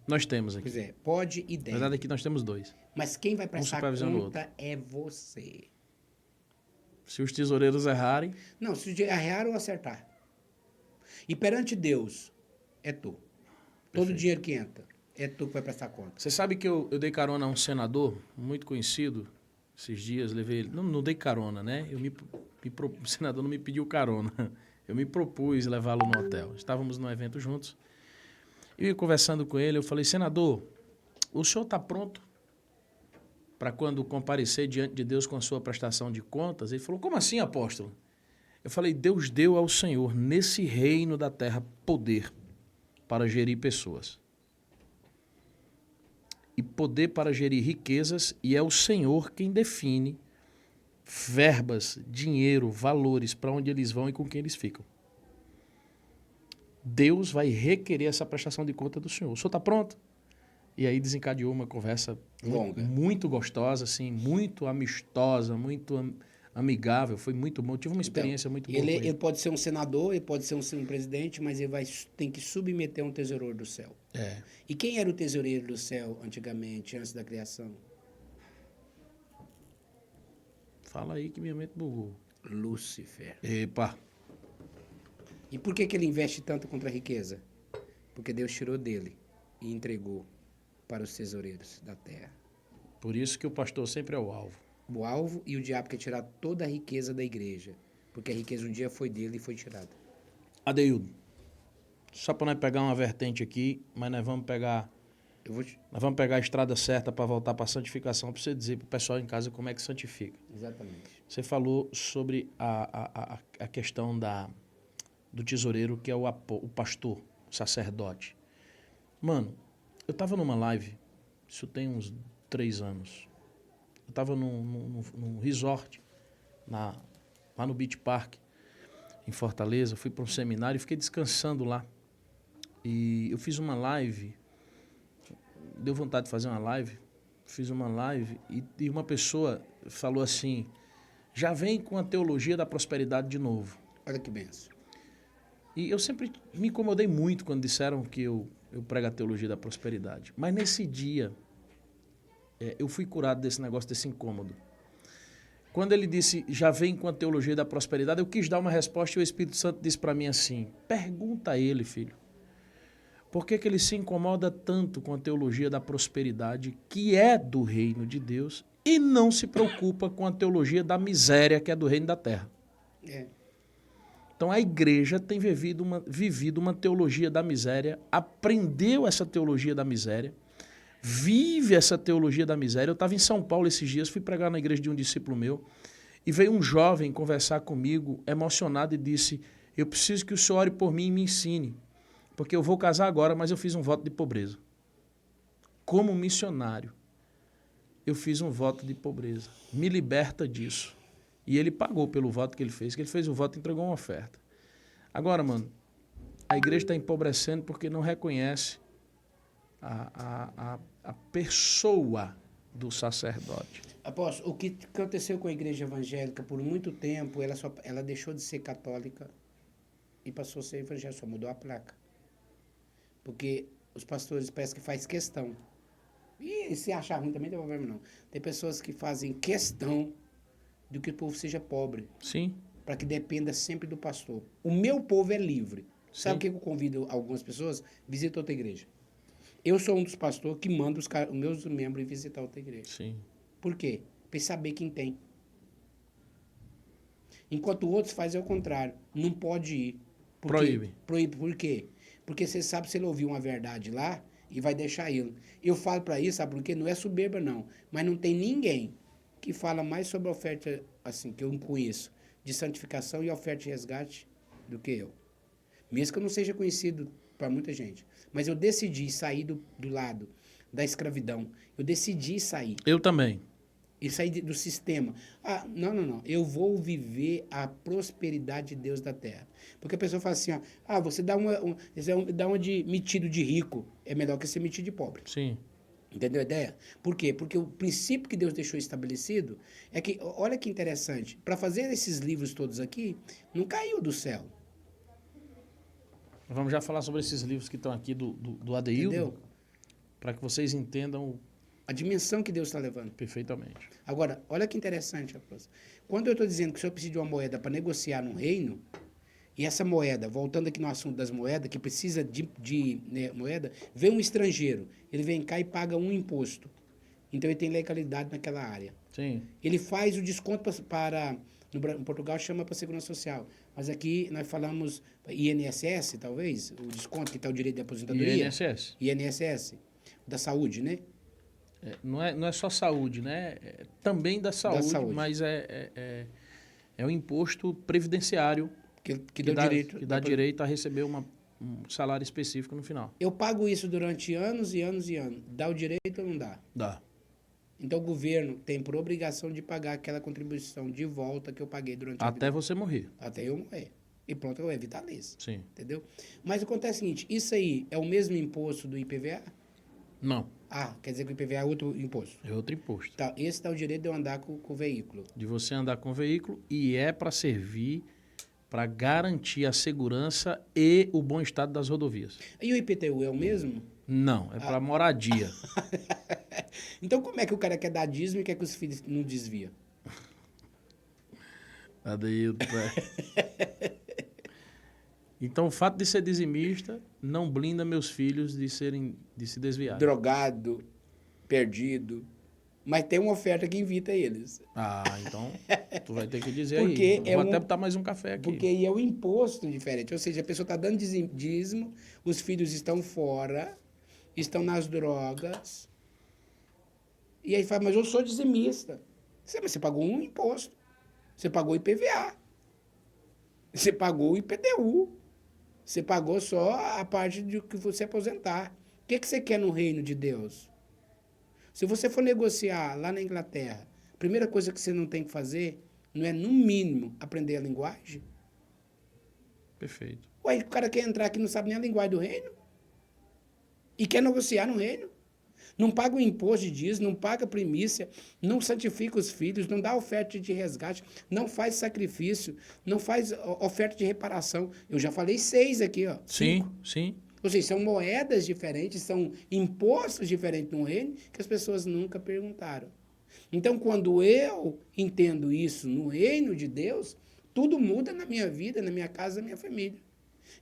Nós temos aqui.
Pois é, pode e
Na
deve.
verdade, aqui nós temos 2.
Mas quem vai prestar
supervisionando o
conta é você.
Se os tesoureiros errarem,
Não, se errar ou acertar. E perante Deus, é tu. Todo o dinheiro que entra, é tu que vai prestar conta.
você sabe que eu dei carona a um senador muito conhecido esses dias, levei ele. Não dei carona, né? O senador não me pediu carona. Eu me propus levá-lo no hotel. Estávamos num evento juntos. Eu ia conversando com ele, eu falei, senador, o senhor está pronto para quando comparecer diante de Deus com a sua prestação de contas? Ele falou, como assim, apóstolo? Eu falei, Deus deu ao Senhor, nesse reino da terra, poder para gerir pessoas. E poder para gerir riquezas, e é o Senhor quem define verbas, dinheiro, valores, para onde eles vão e com quem eles ficam. Deus vai requerer essa prestação de conta do Senhor. O senhor está pronto? E aí desencadeou uma conversa
Longa.
muito gostosa, assim, muito amistosa, muito amigável. Foi muito bom. Eu tive uma experiência muito boa com ele.
Ele pode ser um senador, ele pode ser um presidente, mas ele tem que submeter um tesoureiro do céu.
É.
E quem era o tesoureiro do céu antigamente, antes da criação?
Fala aí que minha mente bugou.
Lúcifer.
Epa.
E por que ele investe tanto contra a riqueza? Porque Deus tirou dele e entregou para os tesoureiros da terra.
Por isso que o pastor sempre é o alvo.
O alvo e o diabo quer tirar toda a riqueza da igreja. Porque a riqueza um dia foi dele e foi tirada.
Adeildo, só para nós pegar uma vertente aqui, mas nós vamos pegar a estrada certa para voltar para a santificação, para você dizer para o pessoal em casa como é que santifica.
Exatamente.
Você falou sobre a questão do tesoureiro, que é o pastor, o sacerdote. Mano, eu tava numa live, isso tem uns 3 anos. Eu tava num resort, lá no Beach Park, em Fortaleza. Fui para um seminário e fiquei descansando lá. E eu fiz uma live, deu vontade de fazer uma live, fiz uma live e uma pessoa falou assim, já vem com a teologia da prosperidade de novo.
Olha que benção.
E eu sempre me incomodei muito quando disseram que eu prego a teologia da prosperidade. Mas nesse dia, eu fui curado desse negócio, desse incômodo. Quando ele disse, já vem com a teologia da prosperidade, eu quis dar uma resposta e o Espírito Santo disse para mim assim, pergunta a ele, filho, por que ele se incomoda tanto com a teologia da prosperidade, que é do reino de Deus, e não se preocupa com a teologia da miséria, que é do reino da terra?
É.
Então a igreja tem vivido uma teologia da miséria, aprendeu essa teologia da miséria, vive essa teologia da miséria. Eu estava em São Paulo esses dias, fui pregar na igreja de um discípulo meu, e veio um jovem conversar comigo, emocionado, e disse: eu preciso que o senhor ore por mim e me ensine, porque eu vou casar agora, mas eu fiz um voto de pobreza. Como missionário, eu fiz um voto de pobreza. Me liberta disso. E ele pagou pelo voto que ele fez o voto e entregou uma oferta. Agora, mano, a igreja está empobrecendo porque não reconhece a pessoa do sacerdote.
Apóstolo, o que aconteceu com a igreja evangélica por muito tempo, ela deixou de ser católica e passou a ser evangélica, só mudou a placa. Porque os pastores parece que faz questão. E se achar ruim também não tem problema não. Tem pessoas que fazem questão de que o povo seja pobre.
Sim.
Para que dependa sempre do pastor. O meu povo é livre. Sabe
Sim.
o que eu convido algumas pessoas? Visita outra igreja. Eu sou um dos pastores que manda os meus membros ir visitar outra igreja.
Sim.
Por quê? Para saber quem tem. Enquanto outros fazem ao contrário. Não pode ir.
Proíbe.
Proíbe. Por quê? Porque você sabe se ele ouvir uma verdade lá e vai deixar ele. Eu falo para isso, sabe por quê? Não é soberba, não. Mas não tem ninguém que fala mais sobre a oferta, assim, que eu conheço, de santificação e oferta de resgate do que eu. Mesmo que eu não seja conhecido para muita gente. Mas eu decidi sair do lado da escravidão. Eu decidi sair.
Eu também.
E sair do sistema. Ah, não. Eu vou viver a prosperidade de Deus da terra. Porque a pessoa fala assim, ó, você dá uma de metido de rico. É melhor que ser metido de pobre.
Sim.
Entendeu a ideia? Por quê? Porque o princípio que Deus deixou estabelecido é que, olha que interessante, para fazer esses livros todos aqui, não caiu do céu.
Vamos já falar sobre esses livros que estão aqui do Adeildo,
Entendeu?
para que vocês entendam
A dimensão que Deus está levando.
perfeitamente.
Agora, olha que interessante, rapaz. Quando eu estou dizendo que o senhor precisa de uma moeda para negociar no reino, e essa moeda, voltando aqui no assunto das moedas, que precisa de moeda, vem um estrangeiro, ele vem cá e paga um imposto. Então ele tem legalidade naquela área.
Sim.
Ele faz o desconto em Portugal chama para Segurança Social, mas aqui nós falamos INSS, talvez, o desconto que está o direito de aposentadoria.
INSS.
INSS, da saúde, né?
Não é só saúde, né? É também da saúde, mas é o imposto previdenciário
Que dá
direito a receber um salário específico no final.
Eu pago isso durante anos e anos e anos. Dá o direito ou não dá?
Dá.
Então o governo tem por obrigação de pagar aquela contribuição de volta que eu paguei durante a vida.
Até você morrer.
Até eu morrer. E pronto, é vitalício.
Sim.
Entendeu? Mas acontece o seguinte, isso aí é o mesmo imposto do IPVA?
Não.
Ah, quer dizer que o IPVA é outro imposto.
É outro imposto.
Tá, esse dá o direito de eu andar com o veículo.
De você andar com o veículo e é para servir para garantir a segurança e o bom estado das rodovias.
E o IPTU é o mesmo?
Não, é para moradia.
Então como é que o cara quer dar dízimo e quer que os filhos não desvia?
Adeildo, Então, o fato de ser dizimista não blinda meus filhos de se desviar.
Drogado, perdido. Mas tem uma oferta que invita eles.
Ah, então tu vai ter que dizer
Porque
aí. Vou até botar mais um café aqui.
Porque aí é o imposto diferente. Ou seja, a pessoa está dando dízimo, os filhos estão fora, estão nas drogas. E aí fala, mas eu sou dizimista. Mas você pagou um imposto. Você pagou IPVA. Você pagou o IPTU. Você pagou só a parte de que você aposentar. O que você quer no reino de Deus? Se você for negociar lá na Inglaterra, a primeira coisa que você não tem que fazer não é, no mínimo, aprender a linguagem?
Perfeito.
Ué, o cara quer entrar aqui e não sabe nem a linguagem do reino? E quer negociar no reino? Não paga o imposto de dízimo, não paga primícia, não santifica os filhos, não dá oferta de resgate, não faz sacrifício, não faz oferta de reparação. Eu já falei 6 aqui, ó. 5.
Sim.
Ou seja, são moedas diferentes, são impostos diferentes no reino que as pessoas nunca perguntaram. Então, quando eu entendo isso no reino de Deus, tudo muda na minha vida, na minha casa, na minha família.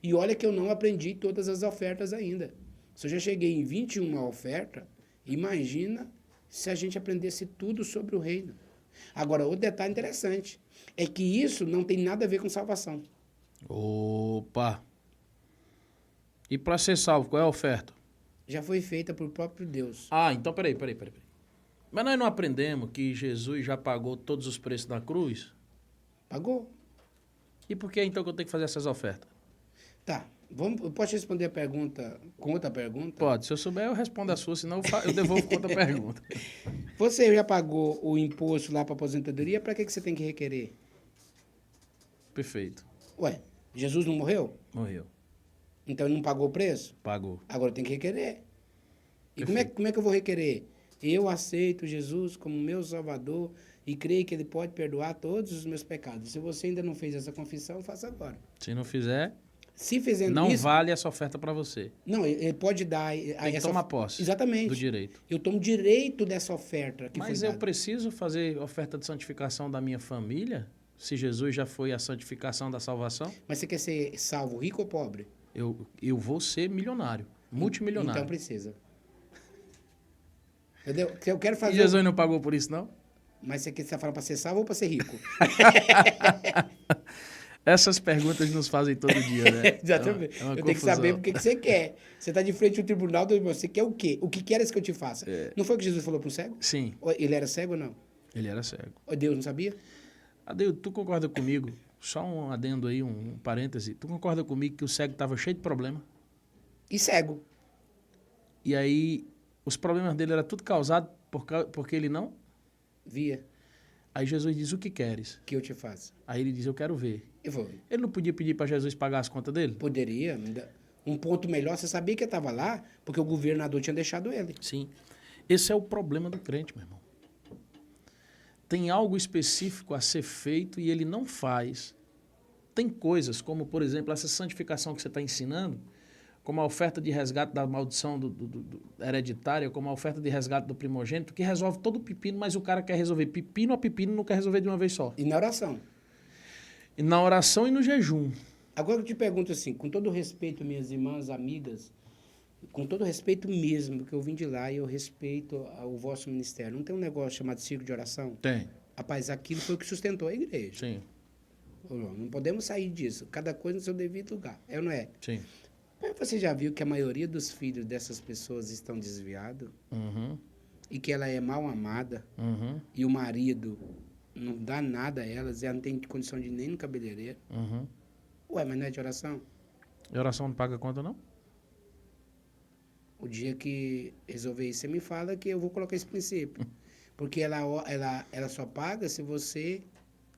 E olha que eu não aprendi todas as ofertas ainda. Se eu já cheguei em 21 ofertas, imagina se a gente aprendesse tudo sobre o reino. Agora, outro detalhe interessante é que isso não tem nada a ver com salvação.
Opa! E para ser salvo, qual é a oferta?
Já foi feita por próprio Deus.
Ah, então peraí. Mas nós não aprendemos que Jesus já pagou todos os preços na cruz?
Pagou?
E por que então que eu tenho que fazer essas ofertas?
Tá. Eu posso responder a pergunta com outra pergunta?
Pode, se eu souber eu respondo a sua, senão eu devolvo com outra pergunta.
Você já pagou o imposto lá para aposentadoria, para que você tem que requerer?
Perfeito.
Ué, Jesus não morreu?
Morreu.
Então ele não pagou o preço?
Pagou.
Agora tem que requerer. E como
Perfeito.
é que eu vou requerer? Eu aceito Jesus como meu Salvador e creio que Ele pode perdoar todos os meus pecados. Se você ainda não fez essa confissão, faça agora.
Se não fizer,
Se fizendo
não
isso...
vale essa oferta para você.
Não, ele pode dar...
Tem que tomar posse
Exatamente.
do direito.
Eu tomo direito dessa oferta que
Mas
foi
eu
dada.
preciso fazer oferta de santificação da minha família? Se Jesus já foi a santificação da salvação?
Mas você quer ser salvo rico ou pobre?
Eu vou ser milionário, multimilionário.
Então precisa. Entendeu? Eu quero
E
fazer...
Jesus não pagou por isso, não?
Mas você está falando para ser salvo ou para ser rico?
Essas perguntas nos fazem todo dia, né?
Exatamente.
É uma
Eu tenho que
confusão.
saber o que você quer. Você está de frente ao tribunal, você quer o quê? O que queres que eu te faça? Não foi o que Jesus falou para o cego?
Sim,
Ele era cego ou não?
ele era cego.
Ou Deus não sabia?
Adeus, tu concorda comigo? Só um adendo aí, um parêntese. Tu concorda comigo que o cego estava cheio de problema?
E cego.
E aí, os problemas dele eram tudo causado porque ele não?
Via
Aí Jesus diz, o que queres?
que eu te faço.
Aí ele diz, eu quero ver.
Eu vou.
Ele não podia pedir para Jesus pagar as contas dele?
Poderia. Um ponto melhor, você sabia que eu estava lá porque o governador tinha deixado ele.
Sim. Esse é o problema do crente, meu irmão. Tem algo específico a ser feito e ele não faz. Tem coisas como, por exemplo, essa santificação que você está ensinando, como a oferta de resgate da maldição hereditária, como a oferta de resgate do primogênito, que resolve todo o pepino, mas o cara quer resolver pepino a pepino, não quer resolver de uma vez só.
E na oração.
E na oração e no jejum.
Agora eu te pergunto assim, com todo respeito, minhas irmãs, amigas, com todo respeito mesmo, que eu vim de lá e eu respeito o vosso ministério. Não tem um negócio chamado círculo de oração?
Tem.
Rapaz, aquilo foi o que sustentou a igreja.
Sim,
Não podemos sair disso. Cada coisa no seu devido lugar. É ou não é?
sim.
Mas você já viu que a maioria dos filhos dessas pessoas estão desviados?
Uhum,
E que ela é mal amada?
uhum,
E o marido não dá nada a elas? Ela não tem condição de ir nem no cabeleireiro?
uhum.
Ué, mas não é de oração?
E oração não paga conta, não?
O dia que resolver isso, você me fala que eu vou colocar esse princípio. Porque ela só paga se você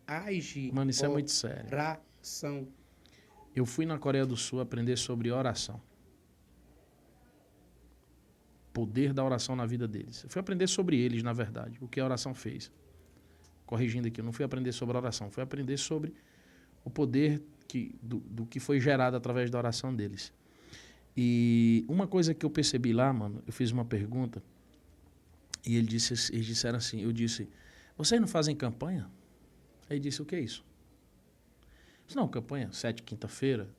agir.
Mano, isso é muito sério.
Oração.
Eu fui na Coreia do Sul aprender sobre oração. Poder da oração na vida deles. Eu fui aprender sobre eles, na verdade, o que a oração fez. Corrigindo aqui, eu não fui aprender sobre a oração, fui aprender sobre o poder do que foi gerado através da oração deles. E uma coisa que eu percebi lá, mano, eu fiz uma pergunta e eles disseram assim, eu disse, vocês não fazem campanha? Aí ele disse, o que é isso? Eu disse, não, campanha, 7 quinta-feira,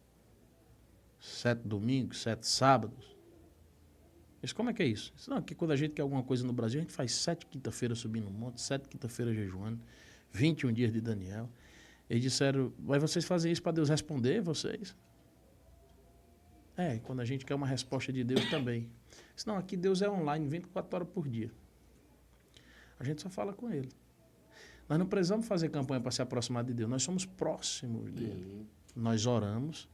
7 domingos, 7 sábados. Eu disse, como é que é isso? Eu disse, não, que quando a gente quer alguma coisa no Brasil, a gente faz 7 quinta-feira subindo no monte, 7 quinta-feira jejuando, 21 dias de Daniel. Eles disseram, mas vocês fazem isso para Deus responder, vocês? É, quando a gente quer uma resposta de Deus também. Eu disse, não, aqui Deus é online, 24 horas por dia. A gente só fala com Ele. Nós não precisamos fazer campanha para se aproximar de Deus, nós somos próximos dEle. Nós oramos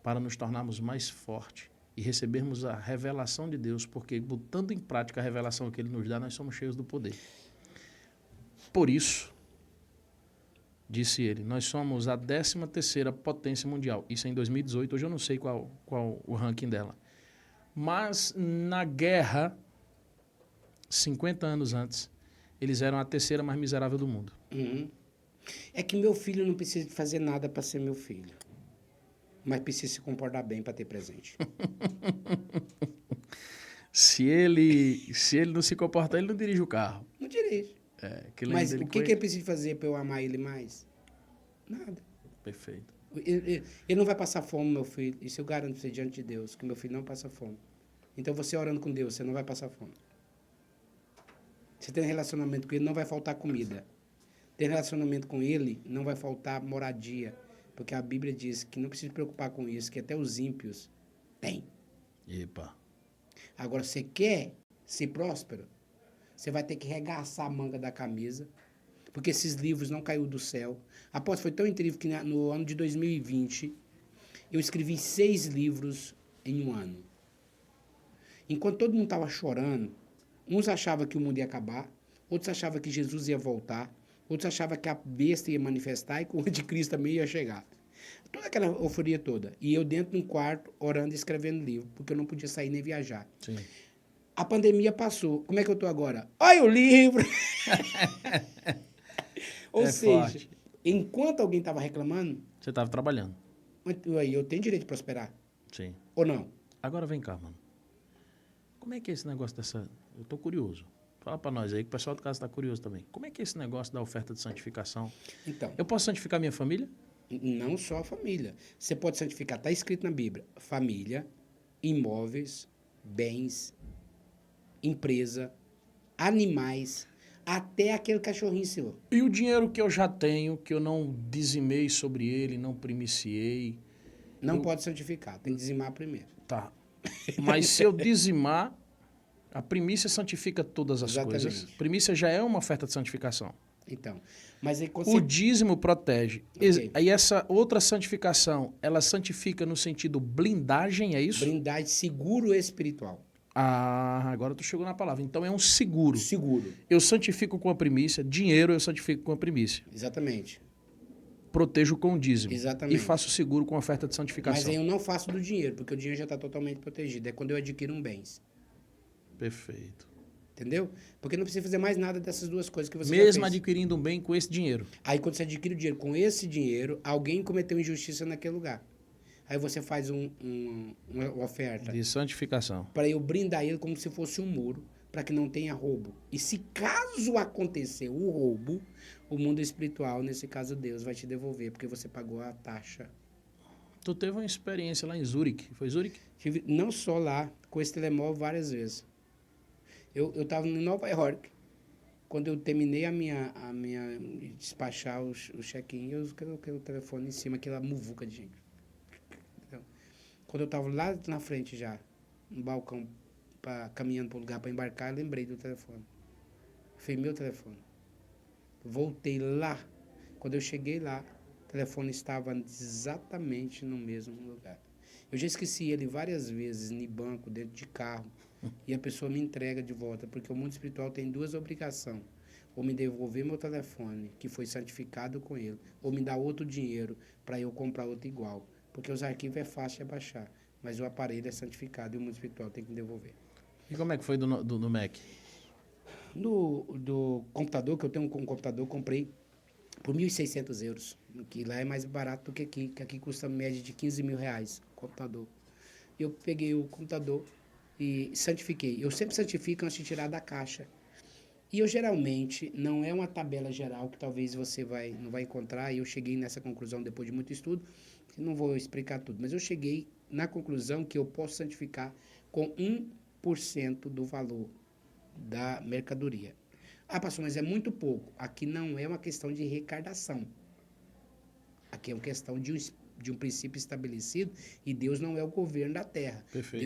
para nos tornarmos mais fortes e recebermos a revelação de Deus, porque botando em prática a revelação que Ele nos dá, nós somos cheios do poder. Por isso, disse ele, nós somos a 13ª potência mundial. Isso é em 2018, hoje eu não sei qual o ranking dela. Mas na guerra, 50 anos antes, eles eram a 3ª mais miserável do mundo.
Uhum. É que meu filho não precisa de fazer nada para ser meu filho. Mas precisa se comportar bem para ter presente.
Se ele não se comportar, ele não dirige o carro.
Não dirige. Mas o que ele precisa fazer para eu amar ele mais? Nada.
Perfeito.
Ele não vai passar fome, meu filho. Isso eu garanto para você diante de Deus, que meu filho não passa fome. Então você orando com Deus, você não vai passar fome. Você tem um relacionamento com ele, não vai faltar comida. Tem relacionamento com ele, não vai faltar moradia. Porque a Bíblia diz que não precisa se preocupar com isso, que até os ímpios têm.
Epa.
Agora, você quer ser próspero? Você vai ter que regaçar a manga da camisa, porque esses livros não caiu do céu. Após foi tão incrível que no ano de 2020, eu escrevi 6 livros em um ano. Enquanto todo mundo estava chorando, uns achavam que o mundo ia acabar, outros achavam que Jesus ia voltar, outros achavam que a besta ia manifestar e que o anticristo também ia chegar. Toda aquela euforia toda. E eu dentro de um quarto, orando e escrevendo livro, porque eu não podia sair nem viajar.
Sim.
A pandemia passou. Como é que eu estou agora? Olha o livro! Ou
É
seja,
forte.
enquanto alguém estava reclamando,
Você estava trabalhando.
aí eu tenho direito de prosperar.
Sim.
Ou não?
Agora vem cá, mano. Como é que é esse negócio dessa... Eu tô curioso. Fala pra nós aí, que o pessoal do caso tá curioso também. Como é que é esse negócio da oferta de santificação?
Então,
Eu posso santificar minha família?
não só a família. Você pode santificar, está escrito na Bíblia, família, imóveis, bens, empresa, animais, até aquele cachorrinho seu.
E o dinheiro que eu já tenho, que eu não dizimei sobre ele, não primiciei,
Não pode santificar, tem que dizimar primeiro.
tá. Mas se eu dizimar, a primícia santifica todas as
Exatamente.
coisas. Primícia já é uma oferta de santificação.
Então, mas aí quando
O dízimo protege.
Ok.
Aí essa outra santificação, ela santifica no sentido blindagem, é isso?
blindagem, seguro espiritual.
Ah, agora tu chegou na palavra. Então é um seguro.
Seguro,
Eu santifico com a primícia, dinheiro eu santifico com a primícia.
exatamente.
Protejo com o dízimo.
Exatamente.
E faço seguro com a oferta de
Mas
santificação.
aí eu não faço do dinheiro, porque o dinheiro já está totalmente protegido. É quando eu adquiro um bens.
Perfeito.
Entendeu? Porque não precisa fazer mais nada dessas duas coisas que você já
Mesmo
fez.
adquirindo um bem com esse dinheiro.
Aí quando você adquire o dinheiro, com esse dinheiro, alguém cometeu injustiça naquele lugar. Aí você faz uma oferta
De santificação.
para eu brindar ele como se fosse um muro, para que não tenha roubo. E se caso acontecer o roubo, o mundo espiritual, nesse caso Deus, vai te devolver, porque você pagou a taxa.
Tu teve uma experiência lá em Zurique. Foi Zurique?
Tive, não só lá, com esse telemóvel várias vezes. Eu estava em Nova York. Quando eu terminei a minha despachar o check-in, eu coloquei o telefone em cima, aquela muvuca de gente. Entendeu? Quando eu estava lá na frente já, no balcão, caminhando para o lugar para embarcar, eu lembrei do telefone. Foi meu telefone. Voltei lá. Quando eu cheguei lá, o telefone estava exatamente no mesmo lugar. Eu já esqueci ele várias vezes, em banco, dentro de carro. E a pessoa me entrega de volta, porque o mundo espiritual tem duas obrigações. Ou me devolver meu telefone, que foi santificado com ele, ou me dar outro dinheiro para eu comprar outro igual. Porque os arquivos é fácil de baixar, mas o aparelho é santificado e o mundo espiritual tem que me devolver.
E como é que foi do Mac?
Do computador, que eu tenho um computador, comprei por 1.600 euros, que lá é mais barato do que aqui custa média de 15 mil reais o computador. Eu peguei o computador e santifiquei. Eu sempre santifico antes de tirar da caixa. E eu geralmente, não é uma tabela geral que talvez você não vai encontrar, e eu cheguei nessa conclusão depois de muito estudo, não vou explicar tudo, mas eu cheguei na conclusão que eu posso santificar com 1% do valor da mercadoria. Ah, pastor, mas é muito pouco. Aqui não é uma questão de recardação. Aqui é uma questão de um princípio estabelecido, e Deus não é o governo da terra.
Perfeito.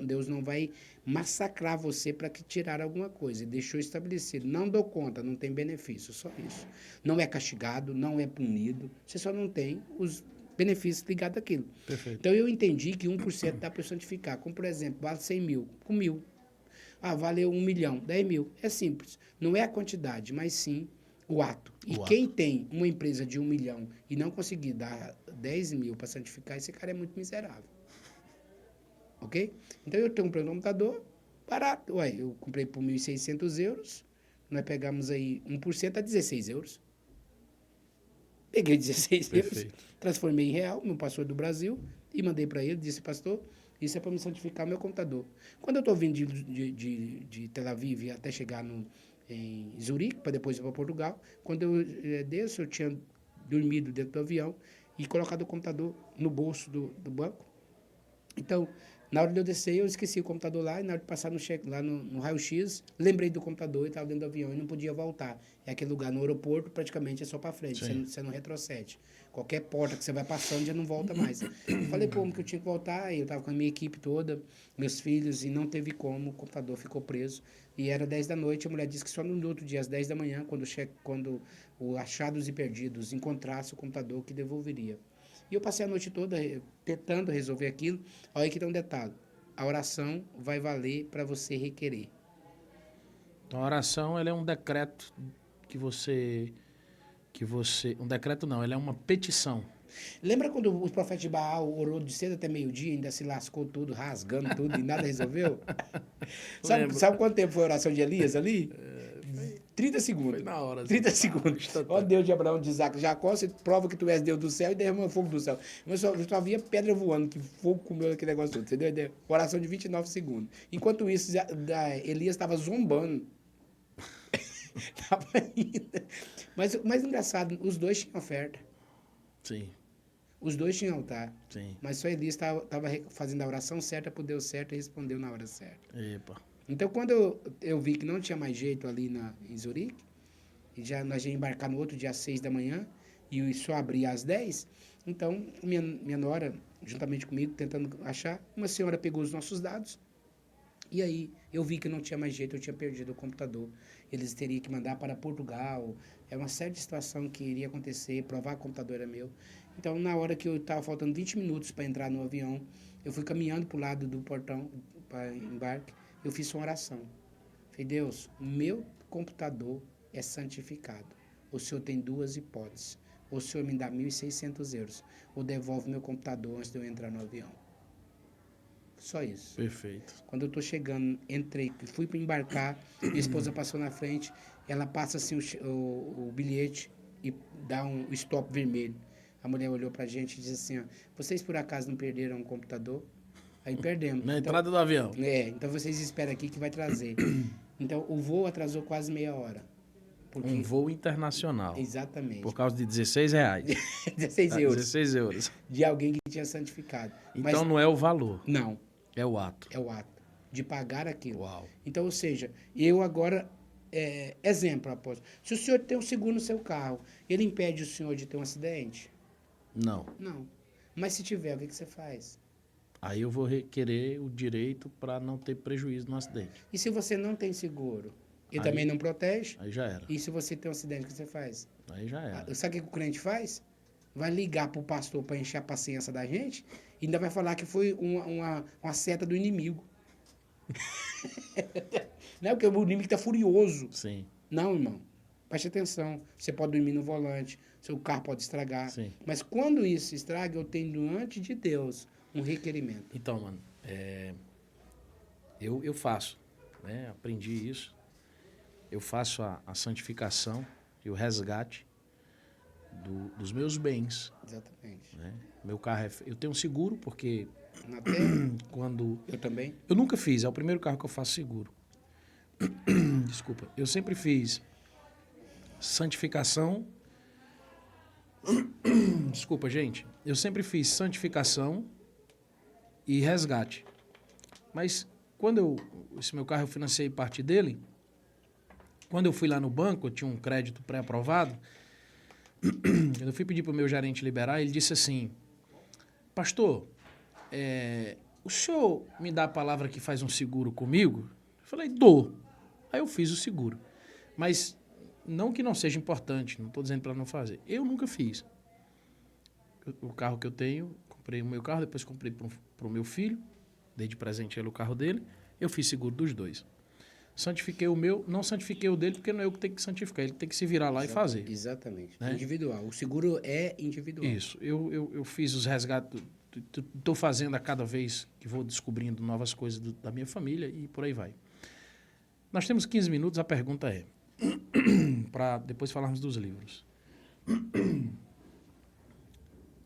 Deus não vai massacrar você para que tirar alguma coisa. Ele deixou estabelecido. Não dou conta, não tem benefício, só isso. Não é castigado, não é punido. Você só não tem os benefícios ligados àquilo.
Perfeito.
Então eu entendi que 1% dá para santificar. Como, por exemplo, vale 100 mil, com 1.000. Ah, valeu 1 milhão, 10 mil. É simples. Não é a quantidade, mas sim o ato. E quem tem uma empresa de 1 milhão e não conseguir dar 10 mil para santificar, esse cara é muito miserável. Ok? Então eu tenho um computador barato. Ué, eu comprei por 1.600 euros. Nós pegamos aí 1% a 16 euros. Peguei 16 euros, transformei em real, meu pastor do Brasil, e mandei para ele, disse, pastor, isso é para me santificar meu computador. Quando eu estou vindo de Tel Aviv até chegar em Zurique, para depois ir para Portugal, quando eu desço, eu tinha dormido dentro do avião e colocado o computador no bolso do banco. Então, Na hora de eu descer, eu esqueci o computador lá, e na hora de passar lá no raio-x, lembrei do computador e estava dentro do avião e não podia voltar. É aquele lugar no aeroporto, praticamente é só para frente, você não retrocede. Qualquer porta que você vai passando já não volta mais. Eu falei, pô, que eu tinha que voltar, e eu estava com a minha equipe toda, meus filhos, e não teve como, o computador ficou preso. E era 10 da noite, a mulher disse que só no outro dia, às 10 da manhã, quando o Achados e Perdidos encontrasse o computador, que devolveria. E eu passei a noite toda tentando resolver aquilo. Olha aqui tem um detalhe. A oração vai valer para você requerer.
Então, a oração, ela é um decreto que você... Um decreto não, ela é uma petição.
Lembra quando o profeta de Baal orou de cedo até meio-dia, ainda se lascou tudo, rasgando tudo e nada resolveu? Sabe quanto tempo foi a oração de Elias ali? 30 segundos.
Foi na hora.
30 segundos. Ó Deus de Abraão, de Isaac, Jacó, você prova que tu és Deus do céu e derrama fogo do céu. Eu só via pedra voando, que fogo comeu aquele negócio todo, entendeu? Oração de 29 segundos. Enquanto isso, Elias estava zombando. Tava ainda. Mas o mais engraçado, os dois tinham oferta.
Sim.
Os dois tinham altar.
Sim.
Mas só Elias estava fazendo a oração certa pro Deus certo e respondeu na hora certa.
Epa.
Então, quando eu vi que não tinha mais jeito ali em Zurique, e nós ia embarcar no outro dia às 6 da manhã, e só abria às 10, então minha nora, juntamente comigo, tentando achar, uma senhora pegou os nossos dados, e aí eu vi que não tinha mais jeito, eu tinha perdido o computador. Eles teriam que mandar para Portugal, é uma série de situação que iria acontecer, provar que o computador era meu. Então, na hora que eu estava faltando 20 minutos para entrar no avião, eu fui caminhando para o lado do portão, para embarque, eu fiz uma oração. Falei, Deus, meu computador é santificado. O Senhor tem duas hipóteses. Ou o Senhor me dá 1.600 euros, ou devolve meu computador antes de eu entrar no avião. Só isso.
Perfeito.
Quando eu tô chegando, entrei, fui para embarcar, minha esposa passou na frente, ela passa assim o bilhete e dá um stop vermelho. A mulher olhou pra gente e disse assim, ó, vocês por acaso não perderam o computador? Aí perdemos.
Na
Então,
entrada do avião.
então vocês esperam aqui que vai trazer. Então o voo atrasou quase meia hora.
Um voo internacional.
Exatamente.
Por causa de R$16.
16 euros.
16 euros.
De alguém que tinha santificado.
Então
Mas,
não é o valor,
não,
é o ato.
é o ato de pagar aquilo.
Uau.
Então, ou seja, eu agora, exemplo, apóstolo, se o senhor tem um seguro no seu carro, ele impede o senhor de ter um acidente?
Não.
Não. Mas se tiver, o que você faz?
Aí eu vou requerer o direito para não ter prejuízo no acidente.
E se você não tem seguro? Ele
Aí-
também não protege?
Aí já era.
E se você tem um acidente, o que você faz?
Aí já era.
Sabe o que o crente faz? Vai ligar pro pastor para encher a paciência da gente e ainda vai falar que foi uma seta do inimigo. Não é porque o inimigo está furioso.
Sim,
Não, irmão. Preste atenção. Você pode dormir no volante, seu carro pode estragar.
sim.
Mas quando isso estraga, eu tenho diante de Deus um requerimento.
Então, mano, eu faço, né? Aprendi isso. Eu faço a santificação e o resgate dos meus bens,
Exatamente.
né? Meu carro eu tenho um seguro porque
Na terra,
quando
eu também.
eu nunca fiz, é o primeiro carro que eu faço seguro. Desculpa, eu sempre fiz santificação. Desculpa, gente. Eu sempre fiz santificação e resgate. Mas quando esse meu carro eu financei parte dele, quando eu fui lá no banco, eu tinha um crédito pré-aprovado, quando eu fui pedir para o meu gerente liberar, ele disse assim, pastor, o senhor me dá a palavra que faz um seguro comigo? Eu falei, dou. Aí eu fiz o seguro. Mas não que não seja importante, não estou dizendo para não fazer. Eu nunca fiz. O carro que eu tenho, comprei o meu carro, depois comprei para o meu filho, dei de presente ele o carro dele, eu fiz seguro dos dois. Santifiquei o meu, não santifiquei o dele, porque não é eu que tenho que santificar, ele tem que se virar lá e fazer.
Exatamente.
Né?
Individual. O seguro é individual.
Isso. Eu fiz os resgates, estou fazendo a cada vez que vou descobrindo novas coisas da minha família e por aí vai. Nós temos 15 minutos, a pergunta é, para depois falarmos dos livros.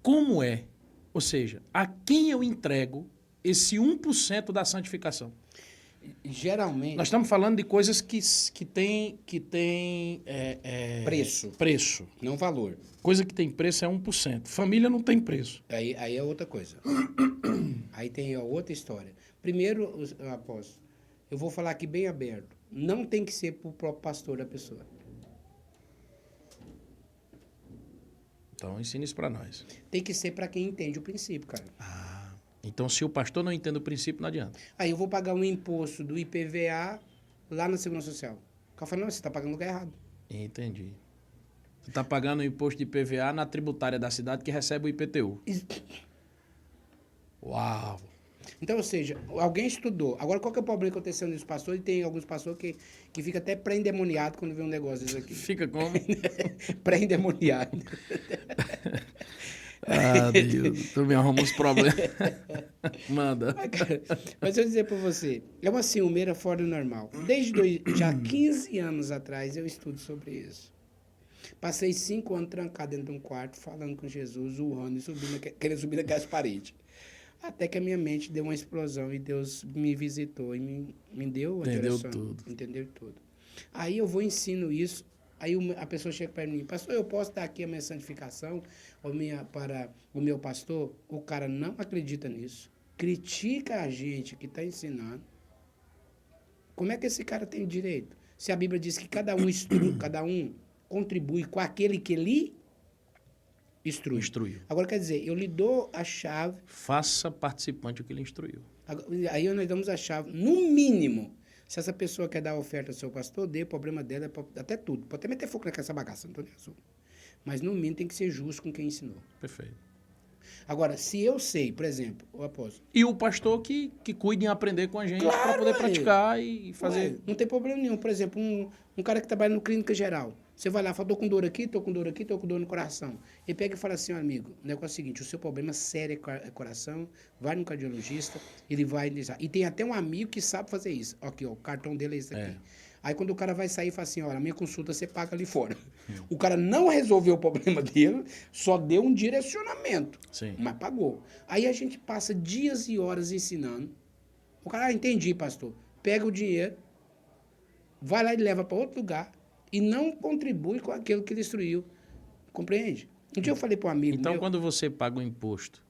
Como é, ou seja, a quem eu entrego esse 1% da santificação?
geralmente...
Nós estamos falando de coisas que tem
Preço, não valor.
Coisa que tem preço é 1%. Família não tem preço.
Aí é outra coisa. Aí tem outra história. Primeiro, apóstolo, eu vou falar aqui bem aberto. Não tem que ser para o próprio pastor da pessoa.
Então, ensina isso para nós.
Tem que ser para quem entende o princípio, cara.
Então, se o pastor não entende o princípio, não adianta.
Aí eu vou pagar um imposto do IPVA lá na Segurança Social. O cara fala, não, você está pagando no lugar errado.
Entendi. Você está pagando o imposto de IPVA na tributária da cidade que recebe o IPTU. Uau!
Então, ou seja, alguém estudou. Agora, qual que é o problema que aconteceu nos pastores? E tem alguns pastores que ficam até pré-endemoniados quando vê um negócio desse aqui.
Fica como?
Pré-endemoniado.
Ah, Deus, tu me arruma uns problemas. Manda.
Mas eu vou dizer para você, é uma ciumeira fora do normal. Desde já 15 anos atrás eu estudo sobre isso. Passei 5 anos trancado dentro de um quarto, falando com Jesus, urrando e querendo subir naquelas paredes. Até que a minha mente deu uma explosão e Deus me visitou e me deu a direção. Entendeu tudo. Aí eu vou e ensino isso. Aí a pessoa chega para mim, pastor, eu posso dar aqui a minha santificação para o meu pastor? O cara não acredita nisso. Critica a gente que está ensinando. Como é que esse cara tem direito? Se a Bíblia diz que cada um contribui com aquele que lhe instrui. Agora, quer dizer, eu lhe dou a chave...
Faça participante o que lhe instruiu.
Aí nós damos a chave, no mínimo. Se essa pessoa quer dar oferta ao seu pastor, dê, o problema dela é até tudo. Pode até meter fogo naquela bagaça, não estou nem assunto. Mas, no mínimo, tem que ser justo com quem ensinou.
Perfeito.
Agora, se eu sei, por exemplo, o apóstolo...
E o pastor que cuide em aprender com a gente para poder praticar e fazer...
Ué, não tem problema nenhum. Por exemplo, um cara que trabalha no clínica geral. Você vai lá, fala, tô com dor aqui, tô com dor aqui, tô com dor no coração. Ele pega e fala assim, ó, amigo, o negócio é o seguinte, o seu problema sério é coração, vai no cardiologista, ele vai... E tem até um amigo que sabe fazer isso. Aqui, ó, o cartão dele é esse aqui. Aí quando o cara vai sair, fala assim, olha, a minha consulta você paga ali fora. O cara não resolveu o problema dele, só deu um direcionamento.
Sim.
Mas pagou. Aí a gente passa dias e horas ensinando. O cara, entendi, pastor. Pega o dinheiro, vai lá e leva para outro lugar e não contribui com aquilo que ele destruiu. Compreende? Um dia eu falei para um amigo
Então,
meu,
quando você paga o imposto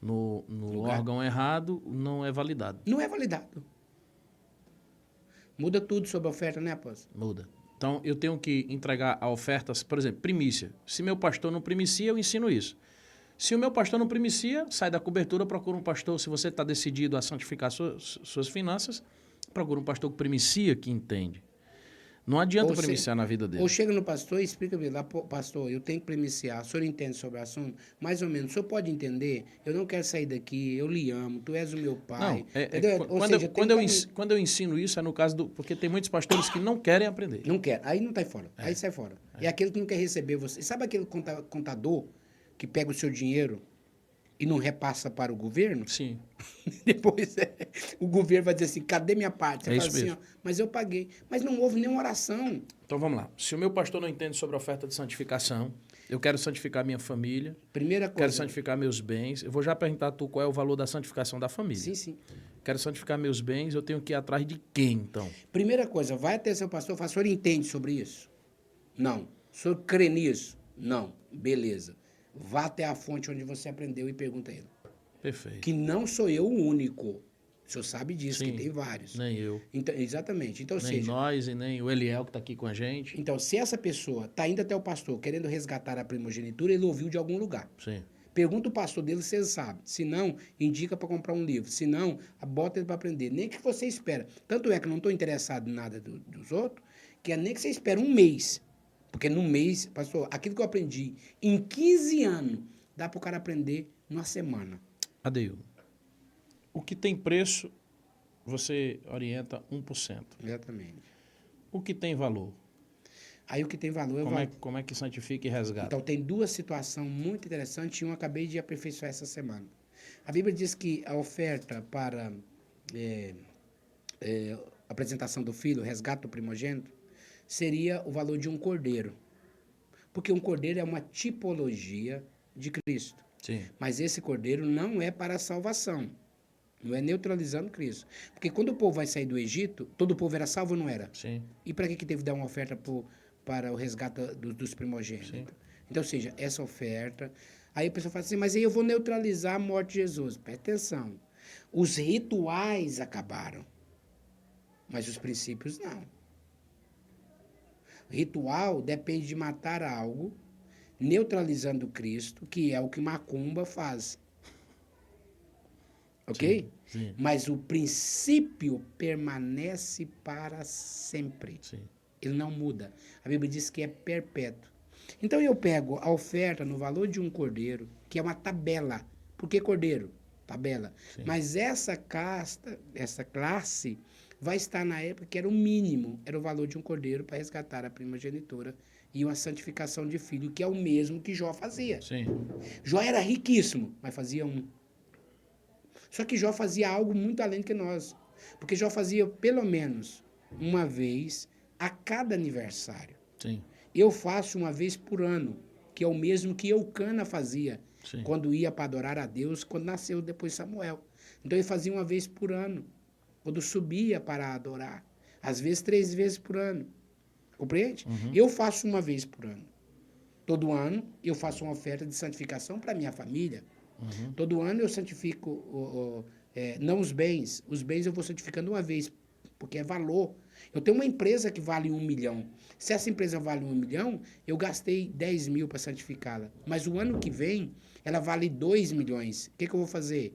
no órgão errado, não é validado.
não é validado. Muda tudo sobre a oferta, né, apóstolo?
Muda. Então, eu tenho que entregar a oferta, por exemplo, primícia. Se meu pastor não primicia, eu ensino isso. Se o meu pastor não primicia, sai da cobertura, procura um pastor. Se você está decidido a santificar suas finanças, procura um pastor que primicia, que entende. Não adianta primiciar na vida dele.
Ou chega no pastor e explica lá, pastor, eu tenho que primiciar, o senhor entende sobre o assunto? Mais ou menos, o senhor pode entender? Eu não quero sair daqui, eu lhe amo, tu és o meu pai.
Quando eu ensino isso, é no caso do... Porque tem muitos pastores que não querem aprender.
Não quer, aí não está fora, aí sai fora. É aquele que não quer receber você. Sabe aquele contador que pega o seu dinheiro e não repassa para o governo?
Sim.
Depois o governo vai dizer assim, cadê minha parte? Você
É
fala
isso
assim,
mesmo.
ó, mas eu paguei. Mas não houve nenhuma oração.
Então vamos lá. Se o meu pastor não entende sobre a oferta de santificação, eu quero santificar minha família,
Primeira coisa.
quero santificar meus bens. Eu vou já perguntar a tu qual é o valor da santificação da família.
Sim, sim.
Quero santificar meus bens, eu tenho que ir atrás de quem, então?
Primeira coisa, vai até seu pastor e fala, o senhor entende sobre isso? Não. O senhor crê nisso? Não. Beleza. Vá até a fonte onde você aprendeu e pergunta a ele.
Perfeito.
Que não sou eu o único. O senhor sabe disso,
Sim,
que tem vários.
Nem eu.
Então, exatamente. Então,
Nem nós e nem o Eliel que está aqui com a gente.
Então, se essa pessoa está indo até o pastor querendo resgatar a primogenitura, ele ouviu de algum lugar.
Sim.
Pergunta o pastor dele se ele sabe. Se não, indica para comprar um livro. Se não, bota ele para aprender. Nem que você espera. Tanto é que eu não estou interessado em nada dos outros, que é nem que você espera um mês. Porque no mês, pastor, aquilo que eu aprendi em 15 anos, dá para o cara aprender numa semana.
Adeildo, o que tem preço, você orienta 1%.
Exatamente.
O que tem valor?
Aí o que tem valor
Como é que santifica e resgata?
Então, tem duas situações muito interessantes e uma eu acabei de aperfeiçoar essa semana. A Bíblia diz que a oferta para apresentação do filho, resgate do primogênito, seria o valor de um cordeiro. Porque um cordeiro é uma tipologia de Cristo.
Sim.
Mas esse cordeiro não é para a salvação. Não é neutralizando Cristo. Porque quando o povo vai sair do Egito, todo o povo era salvo ou não era?
Sim.
E para que teve que dar uma oferta para o resgate dos primogênitos?
Sim.
Então, ou seja, essa oferta... Aí a pessoa fala assim, mas aí eu vou neutralizar a morte de Jesus. Presta atenção. Os rituais acabaram, mas os princípios não. O ritual depende de matar algo, neutralizando Cristo, que é o que Macumba faz. Ok?
Sim, sim.
Mas o princípio permanece para sempre.
Sim.
Ele não muda. A Bíblia diz que é perpétuo. Então eu pego a oferta no valor de um cordeiro, que é uma tabela. Por que cordeiro? Tabela.
Sim.
Mas essa classe vai estar na época que era o mínimo, era o valor de um cordeiro para resgatar a primogenitura e uma santificação de filho, que é o mesmo que Jó fazia.
Sim.
Jó era riquíssimo, mas fazia um. Só que Jó fazia algo muito além do que nós. Porque Jó fazia pelo menos uma vez a cada aniversário.
Sim.
Eu faço uma vez por ano, que é o mesmo que Eucana fazia,
Sim.
quando ia para adorar a Deus, quando nasceu depois Samuel. Então ele fazia uma vez por ano, quando subia para adorar. Às vezes 3 vezes por ano. Compreende?
Uhum.
Eu faço uma vez por ano. Todo ano eu faço uma oferta de santificação para minha família.
Uhum.
Todo ano eu santifico, não os bens eu vou santificando uma vez, porque é valor. Eu tenho uma empresa que vale 1 milhão. Se essa empresa vale 1 milhão, eu gastei 10 mil para santificá-la. Mas o ano que vem, ela vale 2 milhões. O que eu vou fazer?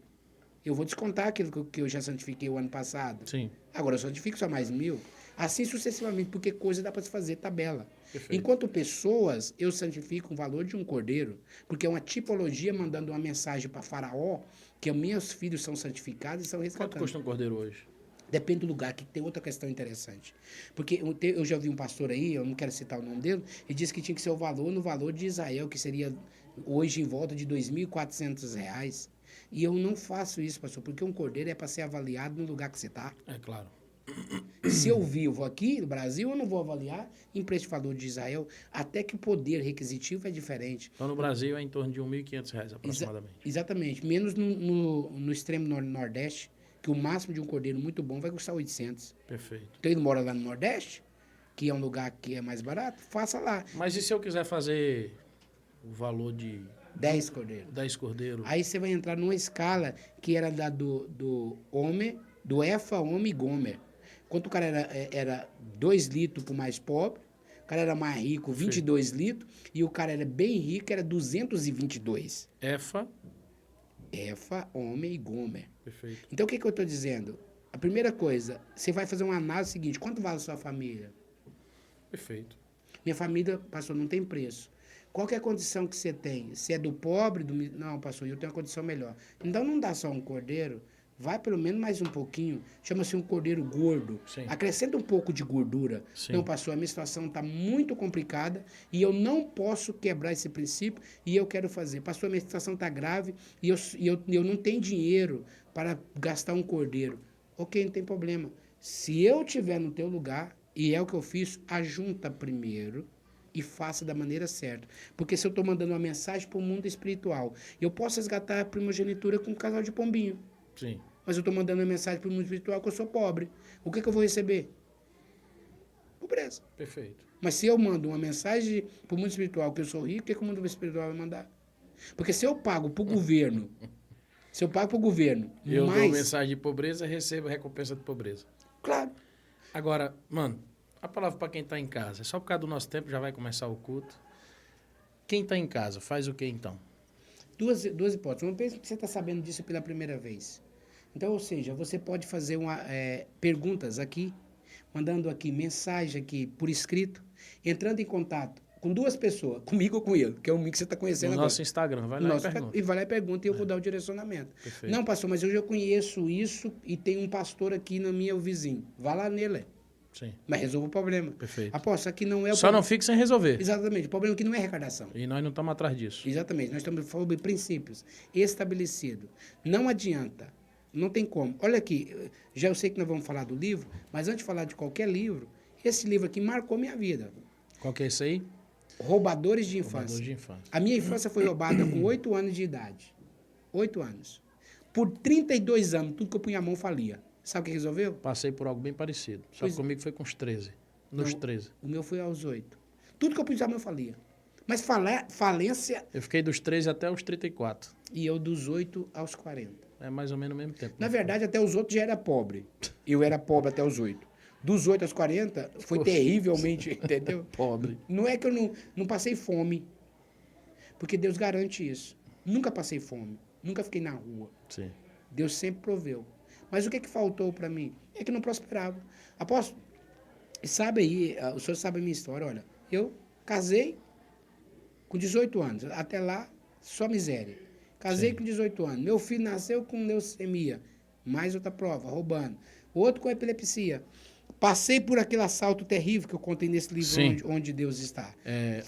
Eu vou descontar aquilo que eu já santifiquei o ano passado.
Sim.
Agora eu santifico só mais 1.000. Assim sucessivamente, porque coisa dá para se fazer tabela.
Perfeito.
Enquanto pessoas, eu santifico o valor de um cordeiro, porque é uma tipologia mandando uma mensagem para Faraó, que meus filhos são santificados e são
Quanto
resgatados.
custa um cordeiro hoje?
Depende do lugar, que tem outra questão interessante. Porque eu já vi um pastor aí, eu não quero citar o nome dele, ele disse que tinha que ser o valor no valor de Israel, que seria hoje em volta de R$ 2.400. E eu não faço isso, pastor, porque um cordeiro é para ser avaliado no lugar que você está.
É claro.
Se eu vivo aqui no Brasil, eu não vou avaliar em preço de valor de Israel, até que o poder requisitivo é diferente.
Então no Brasil é em torno de R$ 1.500 aproximadamente.
Exatamente. Menos no extremo nordeste, que o máximo de um cordeiro muito bom vai custar 800.
Perfeito.
Então ele mora lá no Nordeste, que é um lugar que é mais barato, faça lá.
Mas e se eu quiser fazer o valor de
10 cordeiros.
10 cordeiros?
Aí você vai entrar numa escala que era da do Homer, do Efa, Homer e Gomer. Quanto o cara era 2 litros pro mais pobre, o cara era mais rico, 22 litros, e o cara era bem rico, era 222.
Efa.
Efa, Homer e Gomer.
Perfeito.
Então o que eu estou dizendo? A primeira coisa, você vai fazer uma análise seguinte: quanto vale a sua família?
Perfeito.
Minha família, pastor, não tem preço. Qual que é a condição que você tem? Se é do pobre, não, pastor, eu tenho uma condição melhor. Então não dá só um cordeiro, vai pelo menos mais um pouquinho. Chama-se um cordeiro gordo.
Sim.
Acrescenta um pouco de gordura.
Sim.
Não, pastor, a minha situação está muito complicada e eu não posso quebrar esse princípio e eu quero fazer. Pastor, a minha situação está grave e eu não tenho dinheiro para gastar um cordeiro. Ok, não tem problema. Se eu estiver no teu lugar, e é o que eu fiz, ajunta primeiro e faça da maneira certa. Porque se eu estou mandando uma mensagem para o mundo espiritual, eu posso resgatar a primogenitura com um casal de pombinho.
Sim.
Mas eu estou mandando uma mensagem para o mundo espiritual que eu sou pobre. O que eu vou receber? Pobreza.
Perfeito.
Mas se eu mando uma mensagem para o mundo espiritual que eu sou rico, o que o mundo espiritual vai mandar? Porque se eu pago para o governo,
Eu
mais...
dou mensagem de pobreza, recebo recompensa de pobreza.
Claro. Agora,
Mano, a palavra para quem está em casa. É só por causa do nosso tempo, já vai começar o culto. Quem está em casa, faz o que então?
duas hipóteses. Uma vez que você está sabendo disso pela primeira vez. Então, ou seja, você pode fazer perguntas aqui, mandando aqui mensagem aqui por escrito, entrando em contato com 2 pessoas, comigo ou com ele, que é o que você está conhecendo
No
agora.
nosso Instagram, vai lá e pergunta.
E vai lá e pergunta e eu vou dar o direcionamento.
Perfeito.
Não, pastor, mas eu já conheço isso e tem um pastor aqui na minha vizinho. Vá lá nele.
Sim.
Mas resolva o problema.
Perfeito.
Aposto, aqui não é o
Só não fique sem resolver.
Exatamente. O problema aqui não é arrecadação.
E nós não estamos atrás disso.
Exatamente. Nós estamos falando de princípios estabelecidos. Não adianta. Não tem como. Olha aqui, já eu sei que nós vamos falar do livro, mas antes de falar de qualquer livro, esse livro aqui marcou minha vida.
Qual que é esse aí?
Roubadores de Infância.
Roubadores de Infância.
A minha infância foi roubada com 8 anos de idade. 8 anos. Por 32 anos, tudo que eu punha a mão falia. Sabe o que resolveu?
Passei por algo bem parecido. Só que comigo foi com os 13. Nos
Não,
13.
O meu foi aos 8. Tudo que eu pus a mão falia. Mas falência...
Eu fiquei dos 13 até os 34.
E eu dos 8 aos 40.
É mais ou menos o mesmo tempo.
Na verdade, até os outros já era pobre. Eu era pobre até os 8. Dos 8 aos 40, foi terrivelmente, entendeu?
Pobre.
Não é que eu não passei fome. Porque Deus garante isso. Nunca passei fome. Nunca fiquei na rua.
Sim.
Deus sempre proveu. Mas o que faltou para mim? É que não prosperava. Apóstolo, sabe aí, o senhor sabe a minha história, olha. Eu casei com 18 anos. Até lá, só miséria. Casei
Sim.
com 18 anos. Meu filho nasceu com leucemia. Mais outra prova, roubando. Outro com epilepsia. Passei por aquele assalto terrível que eu contei nesse livro, onde Deus está.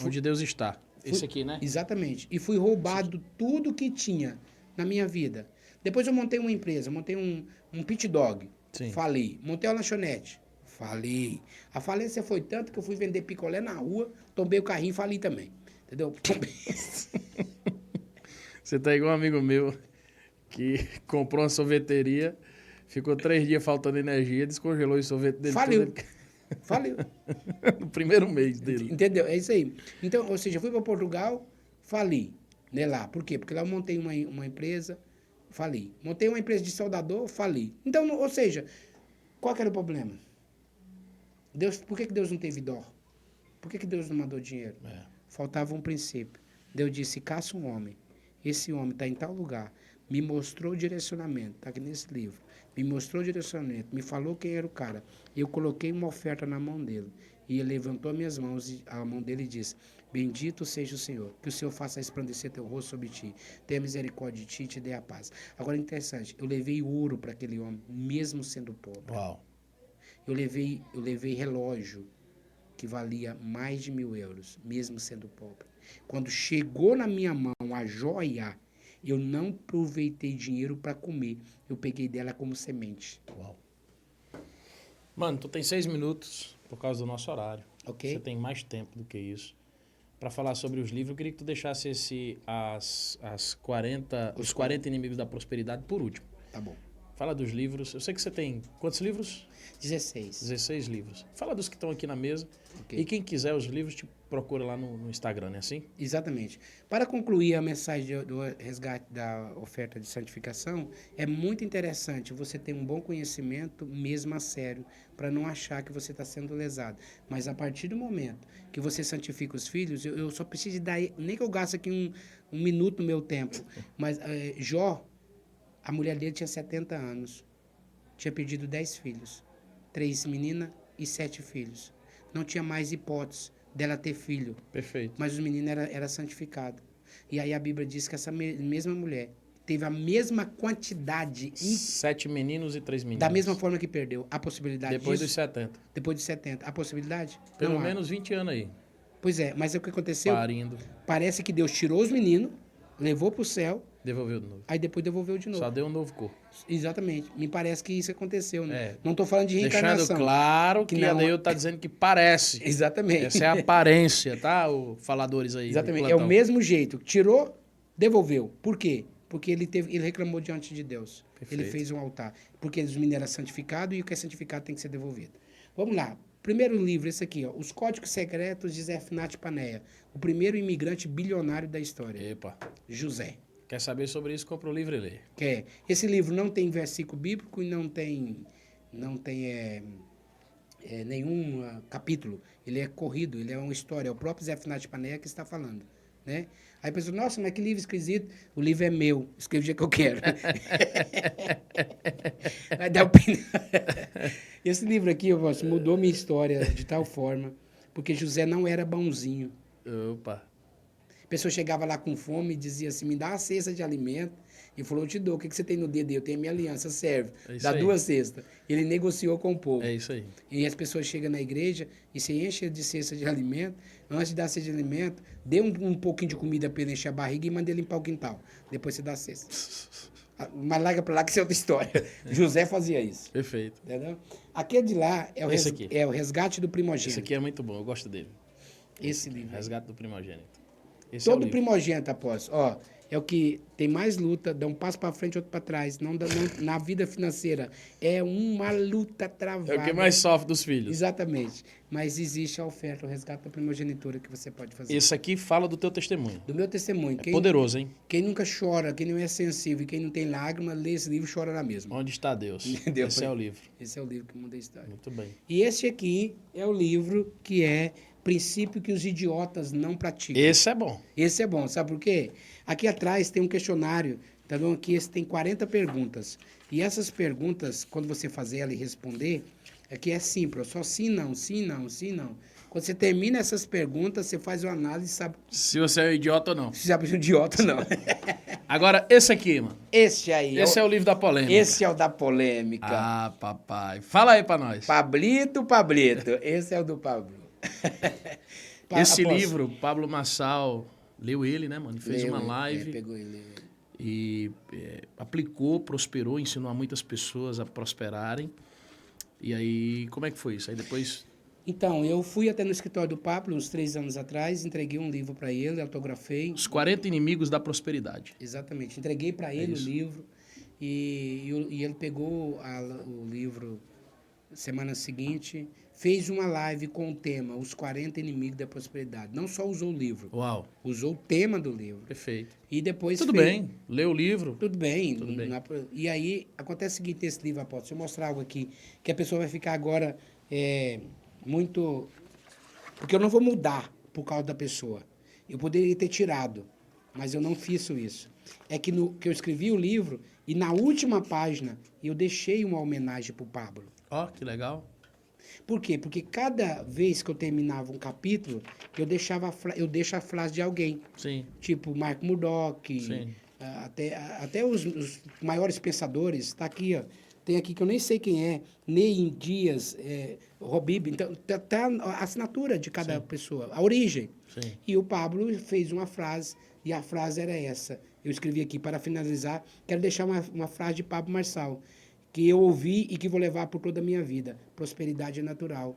Onde Deus está. Esse aqui, né?
Exatamente. E fui roubado tudo que tinha na minha vida. Depois eu montei uma empresa, montei um pit dog.
Sim.
Falei. Montei uma lanchonete. Falei. A falência foi tanto que eu fui vender picolé na rua, tombei o carrinho e falei também. Entendeu?
Você tá igual um amigo meu que comprou uma sorveteria, ficou 3 dias faltando energia, descongelou o sorvete dele.
Faliu. Faliu.
No primeiro mês dele.
Entendeu? É isso aí. Então, ou seja, fui para Portugal, fali. Né, lá. Por quê? Porque lá eu montei uma empresa, fali. Montei uma empresa de soldador, fali. Então, ou seja, qual que era o problema? Por que Deus não teve dó? Por que Deus não mandou dinheiro? Faltava um princípio. Deus disse, caça um homem. Esse homem está em tal lugar. Me mostrou o direcionamento. Está aqui nesse livro. Me mostrou o direcionamento. Me falou quem era o cara. Eu coloquei uma oferta na mão dele. E ele levantou minhas mãos, a mão dele e disse, bendito seja o Senhor. Que o Senhor faça resplandecer teu rosto sobre ti. Tenha misericórdia de ti e te dê a paz. Agora, interessante. Eu levei ouro para aquele homem, mesmo sendo pobre.
Uau.
Eu levei relógio que valia mais de 1.000 euros, mesmo sendo pobre. Quando chegou na minha mão a joia, eu não aproveitei dinheiro para comer. Eu peguei dela como semente.
Uau. Mano, tu tem 6 minutos por causa do nosso horário.
Ok?
Você tem mais tempo do que isso. Para falar sobre os livros, eu queria que tu deixasse os 40 inimigos da prosperidade por último.
Tá bom.
Fala dos livros. Eu sei que você tem quantos livros?
16.
16 livros. Fala dos que estão aqui na mesa.
Ok.
E quem quiser os livros, te procura lá no Instagram, não é assim?
Exatamente. Para concluir a mensagem do resgate da oferta de santificação, é muito interessante você ter um bom conhecimento, mesmo a sério, para não achar que você está sendo lesado. Mas a partir do momento que você santifica os filhos, eu só preciso dar, nem que eu gaste aqui um minuto no meu tempo, mas Jó, a mulher dele tinha 70 anos, tinha perdido 10 filhos, 3 meninas e 7 filhos. Não tinha mais hipótese dela ter filho.
Perfeito.
Mas os meninos eram santificados. E aí a Bíblia diz que essa mesma mulher teve a mesma quantidade
7 meninos e 3 meninas.
da mesma forma que perdeu. A possibilidade
Depois
disso?
dos 70.
Depois dos 70. A possibilidade?
Pelo
Não há.
menos 20 anos aí.
Pois é, mas o que aconteceu?
Parindo.
Parece que Deus tirou os meninos, levou para o céu,
Devolveu de novo.
aí depois devolveu de novo.
Só deu um novo corpo.
Exatamente. Me parece que isso aconteceu, né?
É.
Não estou falando de reencarnação.
Deixando claro que a
não-
Neil tá dizendo que parece.
Exatamente.
Essa é a aparência, tá? O faladores aí. do
Exatamente. É
plantão.
o mesmo jeito. Tirou, devolveu. Por quê? Porque ele reclamou diante de Deus.
Perfeito.
Ele fez um altar. Porque os meninos eram santificados e o que é santificado tem que ser devolvido. Vamos lá. Primeiro livro, esse aqui, ó. Os Códigos Secretos de Zefnat Paneia. O primeiro imigrante bilionário da história.
Epa.
José.
Quer saber sobre isso? Compra o livro e lê.
Esse livro não tem versículo bíblico e não tem nenhum capítulo. Ele é corrido, ele é uma história. É o próprio Zefnat Paneia que está falando. Né? Aí a pessoa, nossa, mas que livro esquisito. O livro é meu, escrevo o dia que eu quero. Vai dar opinião. Esse livro aqui, mudou minha história de tal forma, porque José não era bonzinho.
Opa.
A pessoa chegava lá com fome e dizia assim, me dá uma cesta de alimento. E falou, eu te dou, o que você tem no dedo? Eu tenho a minha aliança, serve.
É isso
Dá
aí.
2 cestas. Ele negociou com o povo.
É isso aí.
E as pessoas chegam na igreja e se enchem de cesta de alimento. Antes de dar cesta de alimento, dê um pouquinho de comida para ele encher a barriga e manda ele limpar o quintal. Depois você dá a cesta. Mas larga para lá que isso é outra história. José fazia isso.
Perfeito.
Entendeu? Aquele de lá é
Esse aqui.
é o resgate do primogênito.
Esse aqui é muito bom, eu gosto dele.
Esse livro.
Resgate do primogênito. Esse é o
Todo
livro.
primogênito, apóstolo. Ó, é o que tem mais luta, dá um passo para frente, outro para trás. Na vida financeira é uma luta travada.
É o que mais sofre dos filhos.
Exatamente. Mas existe a oferta, o resgate da primogenitura que você pode fazer.
Esse aqui fala do teu testemunho.
Do meu testemunho.
É poderoso, hein?
Quem nunca chora, quem não é sensível e quem não tem lágrima, lê esse livro e chora na mesma.
Onde está Deus?
Entendeu?
Esse é o livro.
Esse é o livro que muda a história.
Muito bem.
E esse aqui é o livro que é Princípio que os Idiotas Não Praticam.
Esse é bom.
Esse é bom, sabe por quê? Aqui atrás tem um questionário, tá vendo aqui? Esse tem 40 perguntas. E essas perguntas, quando você fazer ela e responder, aqui é simples, só sim, não, sim, não, sim, não. Quando você termina essas perguntas, você faz uma análise e sabe
Se você é um idiota ou não.
se é um idiota ou não.
Agora, esse aqui, mano.
Esse aí.
Esse é o livro da polêmica.
Esse é o da polêmica.
Ah, papai. Fala aí pra nós.
Pablito. Esse é o do Pablo.
Esse
Apóstolo.
livro, Pablo Marçal leu ele, né, mano? Fez uma live
Pegou ele.
e aplicou, prosperou, ensinou a muitas pessoas a prosperarem. E aí, como é que foi isso? Aí depois...
Então, eu fui até no escritório do Pablo uns 3 anos atrás, entreguei um livro para ele, autografei.
Os 40 inimigos da prosperidade.
Exatamente. Entreguei para ele o
isso.
livro e ele pegou o livro semana seguinte, fez uma live com o tema Os 40 Inimigos da Prosperidade. Não só usou o livro,
Uau,
usou o tema do livro.
perfeito.
E depois
Tudo
fez-
bem, leu o livro.
Tudo bem.
Tudo bem.
E aí, acontece o seguinte nesse livro, Apóstolo. Deixa eu mostrar algo aqui, que a pessoa vai ficar agora muito... Porque eu não vou mudar por causa da pessoa. Eu poderia ter tirado, mas eu não fiz isso. É que eu escrevi o livro e na última página eu deixei uma homenagem para o Pablo.
Ó, que legal.
Por quê? Porque cada vez que eu terminava um capítulo, eu deixo a frase de alguém.
Sim,
Tipo Mark Murdoch,
sim.
até os maiores pensadores, está aqui, ó. Tem aqui que eu nem sei quem é, Ney Dias, Robib, então tá a assinatura de cada pessoa, a origem.
Sim.
E o Pablo fez uma frase, e a frase era essa. Eu escrevi aqui, para finalizar, quero deixar uma frase de Pablo Marçal, que eu ouvi e que vou levar por toda a minha vida. Prosperidade é natural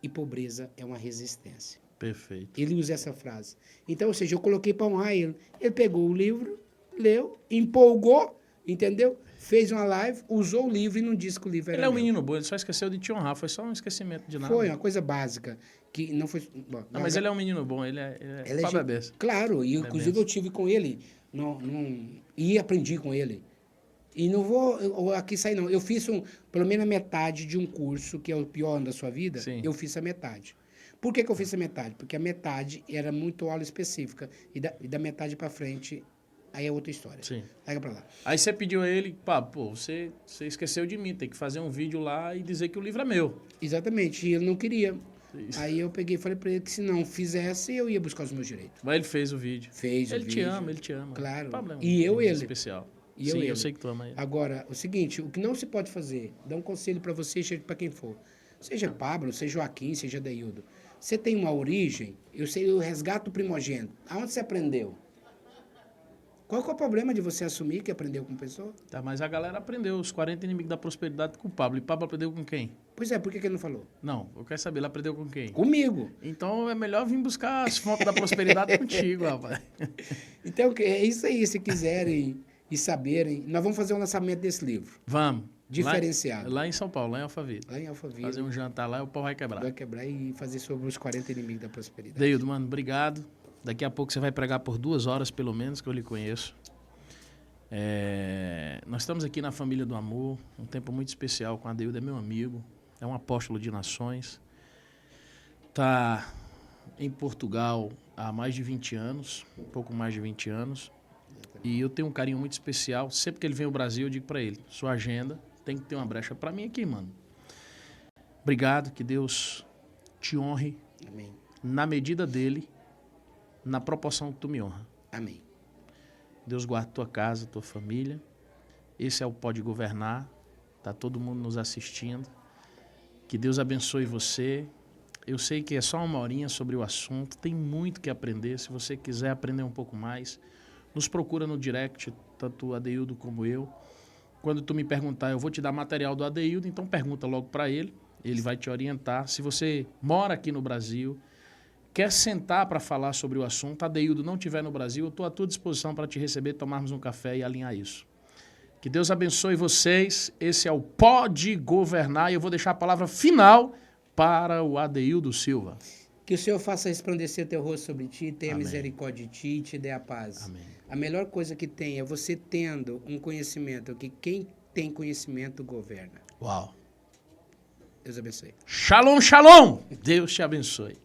e pobreza é uma resistência.
Perfeito.
Ele usa essa frase. Então, ou seja, eu coloquei para honrar ele. Ele pegou o livro, leu, empolgou, entendeu? Fez uma live, usou o livro e não disse que o livro era
Ele é um
meu.
menino bom, ele só esqueceu de te honrar, foi só um esquecimento de nada.
Foi uma coisa básica, que não foi... Bom,
Não, mas ele é um menino bom, ele é
ele
Pablo
é
é benção.
Claro, e inclusive
benção.
eu tive com ele, e aprendi com ele. E não vou aqui sair, não. Eu fiz pelo menos a metade de um curso, que é o pior ano da sua vida,
Sim.
eu fiz a metade. Por que eu fiz a metade? Porque a metade era muito aula específica, e da metade para frente, aí é outra história.
Sim.
Pega para lá.
Aí você pediu a ele, pá, pô, você esqueceu de mim, tem que fazer um vídeo lá e dizer que o livro é meu.
Exatamente, e ele não queria.
Isso.
Aí eu peguei e falei para ele que se não fizesse, eu ia buscar os meus direitos.
Mas ele fez o vídeo.
Fez
Ele
o
te
vídeo.
ama, ele te ama.
Claro.
Pablo é um
E eu
menino
ele.
especial.
E
Sim,
eu
eu
ele.
sei que tu ama ele.
Agora, o seguinte, o que não se pode fazer, dá um conselho para você, seja para quem for. Seja Pablo, seja Joaquim, seja Deildo. Você tem uma origem, eu resgato o primogênito. Aonde você aprendeu? Qual que é o problema de você assumir que aprendeu com pessoa?
Tá, mas a galera aprendeu os 40 inimigos da prosperidade com o Pablo. E Pablo aprendeu com quem?
Pois é, por que ele não falou?
Não, eu quero saber, ele aprendeu com quem?
Comigo.
Então é melhor vir buscar as fontes da prosperidade contigo, rapaz.
Então, é isso aí, se quiserem e saberem. Nós vamos fazer o lançamento desse livro.
Vamos.
Diferenciado.
Lá em São Paulo, lá em Alphaville.
Lá em Alphaville.
Fazer um jantar lá e o pau vai quebrar.
Vai quebrar e fazer sobre os 40 inimigos da prosperidade.
Deildo, mano, obrigado. Daqui a pouco você vai pregar por 2 horas, pelo menos, que eu lhe conheço. Nós estamos aqui na Família do Amor, um tempo muito especial com a Deildo, é meu amigo, é um apóstolo de nações. Está em Portugal há mais de 20 anos, um pouco mais de 20 anos. E eu tenho um carinho muito especial. Sempre que ele vem ao Brasil, eu digo para ele, sua agenda tem que ter uma brecha para mim aqui, mano. Obrigado, que Deus te honre.
Amém.
Na medida dele, na proporção que tu me honra.
Amém.
Deus guarde tua casa, tua família. Esse é o Pode Governar. Tá todo mundo nos assistindo. Que Deus abençoe você. Eu sei que é só uma horinha sobre o assunto. Tem muito que aprender. Se você quiser aprender um pouco mais, nos procura no direct, tanto o Adeildo como eu. Quando tu me perguntar, eu vou te dar material do Adeildo, então pergunta logo para ele. Ele vai te orientar. Se você mora aqui no Brasil, quer sentar para falar sobre o assunto, Adeildo não estiver no Brasil, eu estou à tua disposição para te receber, tomarmos um café e alinhar isso. Que Deus abençoe vocês. Esse é o Pode Governar e eu vou deixar a palavra final para o Adeildo Silva.
Que o Senhor faça resplandecer teu rosto sobre ti, tenha
Amém.
misericórdia de ti e te dê a paz.
Amém.
A melhor coisa que tem é você tendo um conhecimento, que quem tem conhecimento governa.
Uau.
Deus abençoe.
Shalom, shalom. Deus te abençoe.